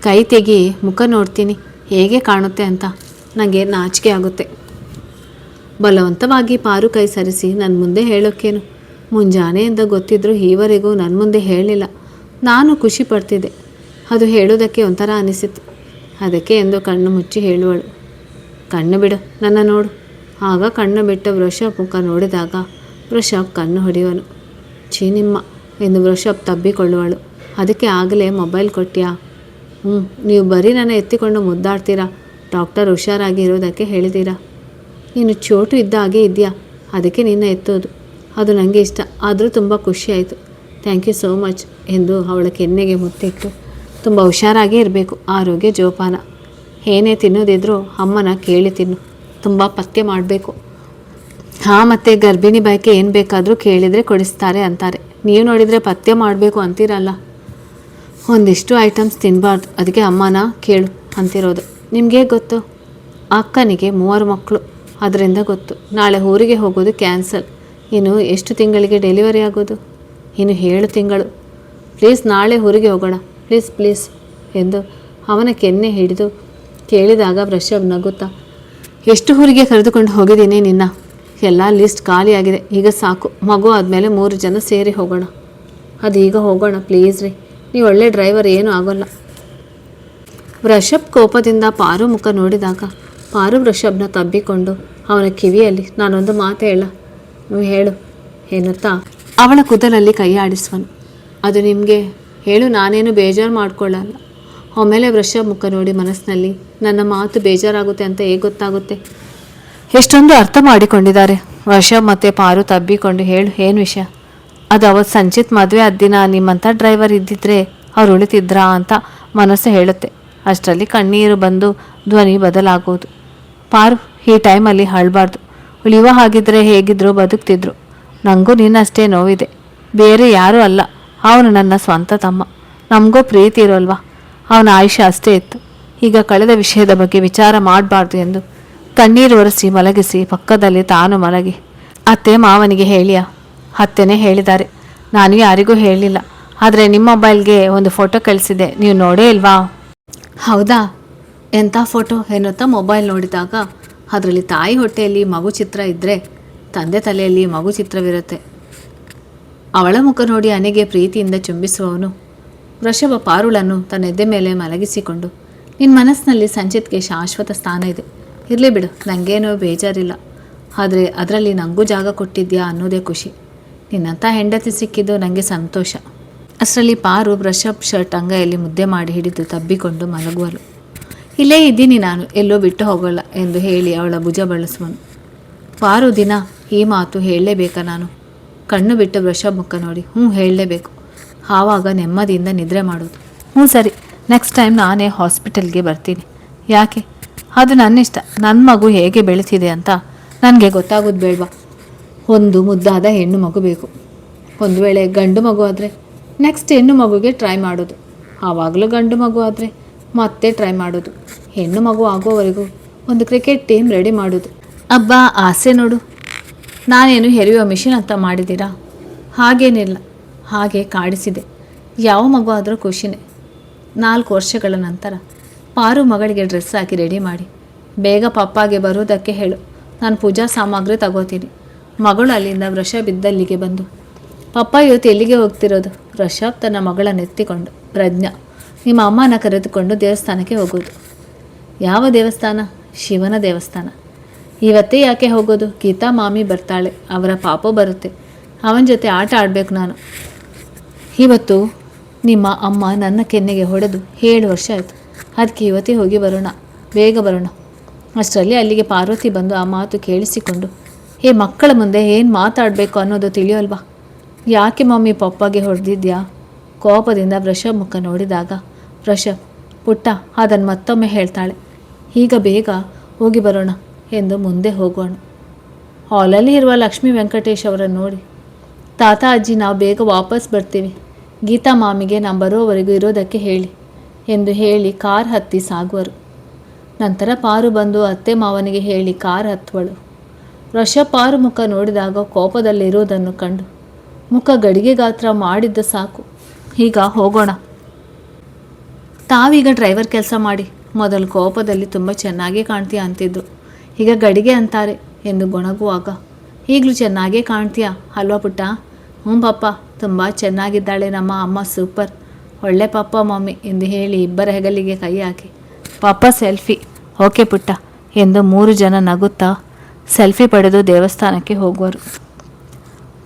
ಕೈ ತೆಗಿ, ಮುಖ ನೋಡ್ತೀನಿ ಹೇಗೆ ಕಾಣುತ್ತೆ ಅಂತ, ನನಗೆ ನಾಚಿಕೆ ಆಗುತ್ತೆ. ಬಲವಂತವಾಗಿ ಪಾರು ಕೈ ಸರಿಸಿ, ನನ್ನ ಮುಂದೆ ಹೇಳೋಕ್ಕೇನು, ಮುಂಜಾನೆಯಿಂದ ಗೊತ್ತಿದ್ರೂ ಈವರೆಗೂ ನನ್ನ ಮುಂದೆ ಹೇಳಿಲ್ಲ. ನಾನು ಖುಷಿ ಪಡ್ತಿದ್ದೆ, ಅದು ಹೇಳೋದಕ್ಕೆ ಒಂಥರ ಅನಿಸಿತು. ಅದಕ್ಕೆ ಎಂದು ಕಣ್ಣು ಮುಚ್ಚಿ ಹೇಳುವಳು. ಕಣ್ಣು ಬಿಡು, ನನ್ನ ನೋಡು. ಆಗ ಕಣ್ಣು ಬಿಟ್ಟ ಋಷಭ್ ಮುಖ ನೋಡಿದಾಗ ಋಷಭ್ ಕಣ್ಣು ಹೊಡೆಯುವನು. ಚೀನಿಮ್ಮ ಎಂದು ಋಷಭ್ ತಬ್ಬಿಕೊಳ್ಳುವಳು. ಅದಕ್ಕೆ ಆಗಲೇ ಮೊಬೈಲ್ ಕೊಟ್ಟಿಯಾ? ನೀವು ಬರೀ ನನ್ನ ಎತ್ತಿಕೊಂಡು ಮುದ್ದಾಡ್ತೀರಾ, ಡಾಕ್ಟರ್ ಹುಷಾರಾಗಿ ಇರೋದಕ್ಕೆ ಹೇಳಿದ್ದೀರಾ. ನೀನು ಚೋಟು ಇದ್ದ ಹಾಗೆ ಇದೆಯಾ, ಅದಕ್ಕೆ ನಿನ್ನ ಎತ್ತೋದು. ಅದು ನನಗೆ ಇಷ್ಟ, ಆದರೂ ತುಂಬ ಖುಷಿಯಾಯಿತು. ಥ್ಯಾಂಕ್ ಯು ಸೋ ಮಚ್ ಎಂದು ಅವಳ ಕೆನ್ನೆಗೆ ಮುತ್ತಿಟ್ಟು, ತುಂಬ ಹುಷಾರಾಗೇ ಇರಬೇಕು, ಆರೋಗ್ಯ ಜೋಪಾನ. ಏನೇ ತಿನ್ನೋದಿದ್ರೂ ಅಮ್ಮನ ಕೇಳಿ ತಿನ್ನು, ತುಂಬ ಪಥ್ಯ ಮಾಡಬೇಕು. ಮತ್ತು ಗರ್ಭಿಣಿ ಬಾಯ್ಕೆ ಏನು ಬೇಕಾದರೂ ಕೇಳಿದರೆ ಕೊಡಿಸ್ತಾರೆ ಅಂತಾರೆ. ನೀವು ನೋಡಿದರೆ ಪಥ್ಯ ಮಾಡಬೇಕು ಅಂತೀರಲ್ಲ. ಒಂದಿಷ್ಟು ಐಟಮ್ಸ್ ತಿನ್ನಬಾರ್ದು, ಅದಕ್ಕೆ ಅಮ್ಮನ ಕೇಳು ಅಂತಿರೋದು. ನಿಮಗೆ ಗೊತ್ತು, ಅಕ್ಕನಿಗೆ 3 ಮಕ್ಕಳು, ಅದರಿಂದ ಗೊತ್ತು. ನಾಳೆ ಊರಿಗೆ ಹೋಗೋದು ಕ್ಯಾನ್ಸಲ್. ಇನ್ನು ಎಷ್ಟು ತಿಂಗಳಿಗೆ ಡೆಲಿವರಿ ಆಗೋದು? ಇನ್ನು 7 ತಿಂಗಳು. ಪ್ಲೀಸ್ ನಾಳೆ ಊರಿಗೆ ಹೋಗೋಣ, ಪ್ಲೀಸ್ ಎಂದು ಅವನ ಕೆನ್ನೆ ಹಿಡಿದು ಕೇಳಿದಾಗ ಋಷಭ್ ನಗುತ್ತಾ, ಎಷ್ಟು ಊರಿಗೆ ಕರೆದುಕೊಂಡು ಹೋಗಿದ್ದೀನಿ ನಿನ್ನ? ಎಲ್ಲ ಲಿಸ್ಟ್ ಖಾಲಿಯಾಗಿದೆ, ಈಗ ಸಾಕು. ಮಗು ಆದಮೇಲೆ 3 ಜನ ಸೇರಿ ಹೋಗೋಣ. ಅದು ಈಗ ಹೋಗೋಣ ಪ್ಲೀಸ್ ರೀ, ನೀವು ಒಳ್ಳೆ ಡ್ರೈವರ್, ಏನೂ ಆಗೋಲ್ಲ. ಋಷಭ್ ಕೋಪದಿಂದ ಪಾರು ಮುಖ ನೋಡಿದಾಗ ಪಾರು ಋಷಭ್ನ ತಬ್ಬಿಕೊಂಡು ಅವನ ಕಿವಿಯಲ್ಲಿ, ನಾನೊಂದು ಮಾತು ನೀವು ಹೇಳು ಎನ್ನುತ್ತಾ ಅವಳ ಕುದಲಲ್ಲಿ ಕೈ ಆಡಿಸುವನು. ಅದು ನಿಮಗೆ ಹೇಳು, ನಾನೇನು ಬೇಜಾರು ಮಾಡ್ಕೊಳ್ಳಲ್ಲ. ಆಮೇಲೆ ಋಷಭ್ ಮುಖ ನೋಡಿ ಮನಸ್ಸಿನಲ್ಲಿ, ನನ್ನ ಮಾತು ಬೇಜಾರಾಗುತ್ತೆ ಅಂತ ಹೇಗೆ ಗೊತ್ತಾಗುತ್ತೆ? ಎಷ್ಟೊಂದು ಅರ್ಥ ಮಾಡಿಕೊಂಡಿದ್ದಾರೆ. ವರ್ಷ ಮತ್ತು ಪಾರು ತಬ್ಬಿಕೊಂಡು ಹೇಳು ಏನು ವಿಷಯ? ಅದು ಅವತ್ತು ಸಂಚಿತ್ ಮದುವೆ ಆದ ದಿನ ನಿಮ್ಮಂಥ ಡ್ರೈವರ್ ಇದ್ದಿದ್ರೆ ಅವ್ರು ಉಳಿತಿದ್ರಾ ಅಂತ ಮನಸ್ಸು ಹೇಳುತ್ತೆ. ಅಷ್ಟರಲ್ಲಿ ಕಣ್ಣೀರು ಬಂದು ಧ್ವನಿ ಬದಲಾಗುವುದು. ಪಾರು, ಈ ಟೈಮಲ್ಲಿ ಅಳಬಾರ್ದು. ಉಳಿಯುವ ಹಾಗಿದ್ರೆ ಹೇಗಿದ್ರು ಬದುಕ್ತಿದ್ರು. ನನಗೂ ನಿನ್ನಷ್ಟೇ ನೋವಿದೆ. ಬೇರೆ ಯಾರೂ ಅಲ್ಲ, ಅವನು ನನ್ನ ಸ್ವಂತ ತಮ್ಮ. ನಮಗೂ ಪ್ರೀತಿ ಇರೋಲ್ವಾ? ಅವನ ಆಯುಷ್ಯ ಅಷ್ಟೇ ಇತ್ತು. ಈಗ ಕಳೆದ ವಿಷಯದ ಬಗ್ಗೆ ವಿಚಾರ ಮಾಡಬಾರ್ದು ಎಂದು ಕಣ್ಣೀರು ಒರೆಸಿ ಮಲಗಿಸಿ ಪಕ್ಕದಲ್ಲಿ ತಾನು ಮಲಗಿ, ಅತ್ತೆ ಮಾವನಿಗೆ ಹೇಳಿಯಾ? ಅತ್ತೆನೇ ಹೇಳಿದ್ದಾರೆ. ನಾನು ಯಾರಿಗೂ ಹೇಳಿಲ್ಲ. ಆದರೆ ನಿಮ್ಮ ಮೊಬೈಲ್ಗೆ ಒಂದು ಫೋಟೋ ಕಳಿಸಿದೆ, ನೀವು ನೋಡೇ ಇಲ್ವಾ? ಹೌದಾ? ಎಂಥ ಫೋಟೋ ಎನ್ನುತ್ತಾ ಮೊಬೈಲ್ ನೋಡಿದಾಗ ಅದರಲ್ಲಿ ತಾಯಿ ಹೊಟ್ಟೆಯಲ್ಲಿ ಮಗು ಚಿತ್ರ ಇದ್ದರೆ ತಂದೆ ತಲೆಯಲ್ಲಿ ಮಗು ಚಿತ್ರವಿರುತ್ತೆ. ಅವಳ ಮುಖ ನೋಡಿ ಅನೆಗೆ ಪ್ರೀತಿಯಿಂದ ಚುಂಬಿಸುವವನು ವೃಷಭ ಪಾರುಳನ್ನು ತನ್ನ ಎದೆ ಮೇಲೆ ಮಲಗಿಸಿಕೊಂಡು, ನಿನ್ನ ಮನಸ್ಸಿನಲ್ಲಿ ಸಂಚಿತ್ಗೆ ಶಾಶ್ವತ ಸ್ಥಾನ ಇದೆ, ಇರಲಿ ಬಿಡು, ನನಗೇನೋ ಬೇಜಾರಿಲ್ಲ. ಆದರೆ ಅದರಲ್ಲಿ ನನಗೂ ಜಾಗ ಕೊಟ್ಟಿದ್ಯಾ ಅನ್ನೋದೇ ಖುಷಿ. ನಿನ್ನಂಥ ಹೆಂಡತಿ ಸಿಕ್ಕಿದ್ದು ನನಗೆ ಸಂತೋಷ. ಅಷ್ಟರಲ್ಲಿ ಪಾರು ವೃಷಭ್ ಶರ್ಟ್ ಅಂಗೈಯಲ್ಲಿ ಮುದ್ದೆ ಮಾಡಿ ಹಿಡಿದು ತಬ್ಬಿಕೊಂಡು ಮಲಗುವಳು. ಇಲ್ಲೇ ಇದ್ದೀನಿ ನಾನು, ಎಲ್ಲೋ ಬಿಟ್ಟು ಹೋಗೋಲ್ಲ ಎಂದು ಹೇಳಿ ಅವಳ ಭುಜ ಬಳಸುವನು. ಪಾರು, ದಿನ ಈ ಮಾತು ಹೇಳಲೇಬೇಕಾ ನಾನು? ಕಣ್ಣು ಬಿಟ್ಟು ವೃಷಭ್ ಮುಖ ನೋಡಿ, ಹೇಳಲೇಬೇಕು. ಆವಾಗ ನೆಮ್ಮದಿಯಿಂದ ನಿದ್ರೆ ಮಾಡೋದು. ಸರಿ, ನೆಕ್ಸ್ಟ್ ಟೈಮ್ ನಾನೇ ಹಾಸ್ಪಿಟಲ್ಗೆ ಬರ್ತೀನಿ. ಯಾಕೆ? ಅದು ನನ್ನಿಷ್ಟ. ನನ್ನ ಮಗು ಹೇಗೆ ಬೆಳೀತಿದೆ ಅಂತ ನನಗೆ ಗೊತ್ತಾಗೋದು ಬೇಡವಾ? ಒಂದು ಮುದ್ದಾದ ಹೆಣ್ಣು ಮಗು ಬೇಕು. ಒಂದು ವೇಳೆ ಗಂಡು ಮಗು ಆದರೆ ನೆಕ್ಸ್ಟ್ ಹೆಣ್ಣು ಮಗುಗೆ ಟ್ರೈ ಮಾಡೋದು. ಆವಾಗಲೂ ಗಂಡು ಮಗು ಆದರೆ ಮತ್ತೆ ಟ್ರೈ ಮಾಡೋದು. ಹೆಣ್ಣು ಮಗು ಆಗೋವರೆಗೂ ಒಂದು ಕ್ರಿಕೆಟ್ ಟೀಮ್ ರೆಡಿ ಮಾಡೋದು. ಅಬ್ಬಾ, ಆಸೆ ನೋಡು. ನಾನೇನು ಹೆರೆಯುವ ಮಿಷಿನ್ ಅಂತ ಮಾಡಿದ್ದೀರಾ? ಹಾಗೇನಿಲ್ಲ, ಹಾಗೆ ಕಾಡಿಸಿದೆ. ಯಾವ ಮಗು ಆದರೂ ಖುಷಿನೇ. 4 ವರ್ಷಗಳ ನಂತರ ಪಾರು ಮಗಳಿಗೆ ಡ್ರೆಸ್ ಹಾಕಿ ರೆಡಿ ಮಾಡಿ, ಬೇಗ ಪಪ್ಪಾಗೆ ಬರೋದಕ್ಕೆ ಹೇಳು, ನಾನು ಪೂಜಾ ಸಾಮಗ್ರಿ ತಗೋತೀನಿ. ಮಗಳು ಅಲ್ಲಿಂದ ವೃಷಭ್ ಇದ್ದಲ್ಲಿಗೆ ಬಂದು, ಪಪ್ಪ ಇವತ್ತು ಎಲ್ಲಿಗೆ ಹೋಗ್ತಿರೋದು? ವೃಷಭ್ ತನ್ನ ಮಗಳನ್ನು ಎತ್ತಿಕೊಂಡು, ಪ್ರಜ್ಞಾ, ನಿಮ್ಮ ಅಮ್ಮನ ಕರೆದುಕೊಂಡು ದೇವಸ್ಥಾನಕ್ಕೆ ಹೋಗೋದು. ಯಾವ ದೇವಸ್ಥಾನ? ಶಿವನ ದೇವಸ್ಥಾನ. ಇವತ್ತೇ ಯಾಕೆ ಹೋಗೋದು? ಗೀತಾ ಮಾಮಿ ಬರ್ತಾಳೆ, ಅವರ ಪಾಪ ಬರುತ್ತೆ, ಅವನ ಜೊತೆ ಆಟ ಆಡಬೇಕು ನಾನು. ಇವತ್ತು ನಿಮ್ಮ ಅಮ್ಮ ನನ್ನ ಕೆನ್ನೆಗೆ ಹೊಡೆದು 7 ವರ್ಷ ಆಯಿತು. ಅದಕ್ಕೆ ಇವತ್ತೇ ಹೋಗಿ ಬರೋಣ, ಬೇಗ ಬರೋಣ. ಅಷ್ಟರಲ್ಲಿ ಅಲ್ಲಿಗೆ ಪಾರ್ವತಿ ಬಂದು ಆ ಮಾತು ಕೇಳಿಸಿಕೊಂಡು, ಮಕ್ಕಳ ಮುಂದೆ ಏನು ಮಾತಾಡಬೇಕು ಅನ್ನೋದು ತಿಳಿಯೋಲ್ವಾ? ಯಾಕೆ ಮಮ್ಮಿ ಪಪ್ಪಾಗೆ ಹೊಡೆದಿದ್ಯಾ? ಕೋಪದಿಂದ ವೃಷಭ್ ಮುಖ ನೋಡಿದಾಗ, ವೃಷಭ್ ಪುಟ್ಟ, ಅದನ್ನು ಮತ್ತೊಮ್ಮೆ ಹೇಳ್ತಾಳೆ. ಈಗ ಬೇಗ ಹೋಗಿ ಬರೋಣ ಎಂದು ಮುಂದೆ ಹೋಗೋಣ. ಹಾಲಲ್ಲಿ ಇರುವ ಲಕ್ಷ್ಮೀ ವೆಂಕಟೇಶ್ ಅವರನ್ನು ನೋಡಿ, ತಾತ ಅಜ್ಜಿ, ನಾವು ಬೇಗ ವಾಪಸ್ ಬರ್ತೀವಿ. ಗೀತಾ ಮಾಮಿಗೆ ನಾವು ಬರೋವರೆಗೂ ಇರೋದಕ್ಕೆ ಹೇಳಿ ಎಂದು ಹೇಳಿ ಕಾರ್ ಹತ್ತಿ ಸಾಗುವರು. ನಂತರ ಪಾರು ಬಂದು ಅತ್ತೆ ಮಾವನಿಗೆ ಹೇಳಿ ಕಾರ್ ಹತ್ತುವಳು. ವೃಷಭ್ ಪಾರು ಮುಖ ನೋಡಿದಾಗ ಕೋಪದಲ್ಲಿರುವುದನ್ನು ಕಂಡು, ಮುಖ ಗಡಿಗೆ ಗಾತ್ರ ಮಾಡಿದ್ದ ಸಾಕು, ಈಗ ಹೋಗೋಣ. ತಾವೀಗ ಡ್ರೈವರ್ ಕೆಲಸ ಮಾಡಿ, ಮೊದಲು ಕೋಪದಲ್ಲಿ ತುಂಬ ಚೆನ್ನಾಗೇ ಕಾಣ್ತೀಯ ಅಂತಿದ್ರು, ಈಗ ಗಡಿಗೆ ಅಂತಾರೆ ಎಂದು ಗೊಣಗುವಾಗ, ಈಗಲೂ ಚೆನ್ನಾಗೇ ಕಾಣ್ತೀಯ ಅಲ್ವಾ ಪುಟ್ಟ? ಪಪ್ಪ, ತುಂಬ ಚೆನ್ನಾಗಿದ್ದಾಳೆ ನಮ್ಮ ಅಮ್ಮ, ಸೂಪರ್, ಒಳ್ಳೆ ಪಪ್ಪ ಮಮ್ಮಿ ಎಂದು ಹೇಳಿ ಇಬ್ಬರ ಹೆಗಲಿಗೆ ಕೈ ಹಾಕಿ, ಪಪ್ಪ ಸೆಲ್ಫಿ, ಓಕೆ ಪುಟ್ಟ ಎಂದು 3 ಜನ ನಗುತ್ತಾ ಸೆಲ್ಫಿ ಪಡೆದು ದೇವಸ್ಥಾನಕ್ಕೆ ಹೋಗುವರು.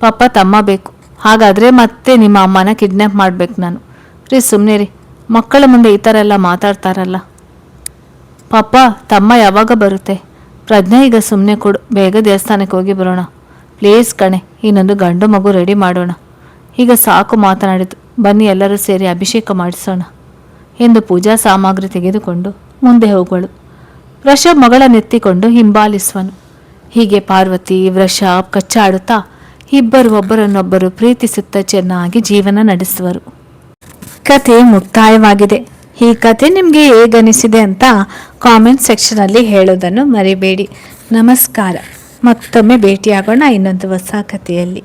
ಪಪ್ಪ ತಮ್ಮ ಬೇಕು, ಹಾಗಾದರೆ ಮತ್ತೆ ನಿಮ್ಮ ಅಮ್ಮನ ಕಿಡ್ನ್ಯಾಪ್ ಮಾಡಬೇಕು ನಾನು. ಸುಮ್ಮನೆ ರೀ, ಮಕ್ಕಳ ಮುಂದೆ ಈ ಥರ ಎಲ್ಲ ಮಾತಾಡ್ತಾರಲ್ಲ. ಪಪ್ಪ, ತಮ್ಮ ಯಾವಾಗ ಬರುತ್ತೆ? ಪ್ರಜ್ಞೆ, ಈಗ ಸುಮ್ಮನೆ ಕೊಡು, ಬೇಗ ದೇವಸ್ಥಾನಕ್ಕೆ ಹೋಗಿ ಬರೋಣ ಪ್ಲೀಸ್ ಕಣೆ, ಇನ್ನೊಂದು ಗಂಡು ಮಗು ರೆಡಿ ಮಾಡೋಣ. ಈಗ ಸಾಕು ಮಾತನಾಡಿತು, ಬನ್ನಿ ಎಲ್ಲರೂ ಸೇರಿ ಅಭಿಷೇಕ ಮಾಡಿಸೋಣ ಎಂದು ಪೂಜಾ ಸಾಮಗ್ರಿ ತೆಗೆದುಕೊಂಡು ಮುಂದೆ ಹೋಗೋಳು. ವೃಷಭ್ ಮಗಳನ್ನೆತ್ತಿಕೊಂಡು ಹಿಂಬಾಲಿಸುವನು. ಹೀಗೆ ಪಾರ್ವತಿ ವೃಷಭ್ ಕಚ್ಚಾಡುತ್ತಾ ಇಬ್ಬರು ಒಬ್ಬರನ್ನೊಬ್ಬರು ಪ್ರೀತಿಸುತ್ತಾ ಚೆನ್ನಾಗಿ ಜೀವನ ನಡೆಸುವರು. ಕತೆ ಮುಕ್ತಾಯವಾಗಿದೆ. ಈ ಕತೆ ನಿಮಗೆ ಹೇಗನಿಸಿದೆ ಅಂತ ಕಾಮೆಂಟ್ ಸೆಕ್ಷನಲ್ಲಿ ಹೇಳೋದನ್ನು ಮರಿಬೇಡಿ. ನಮಸ್ಕಾರ. ಮತ್ತೊಮ್ಮೆ ಭೇಟಿಯಾಗೋಣ ಇನ್ನೊಂದು ಹೊಸ ಕಥೆಯಲ್ಲಿ.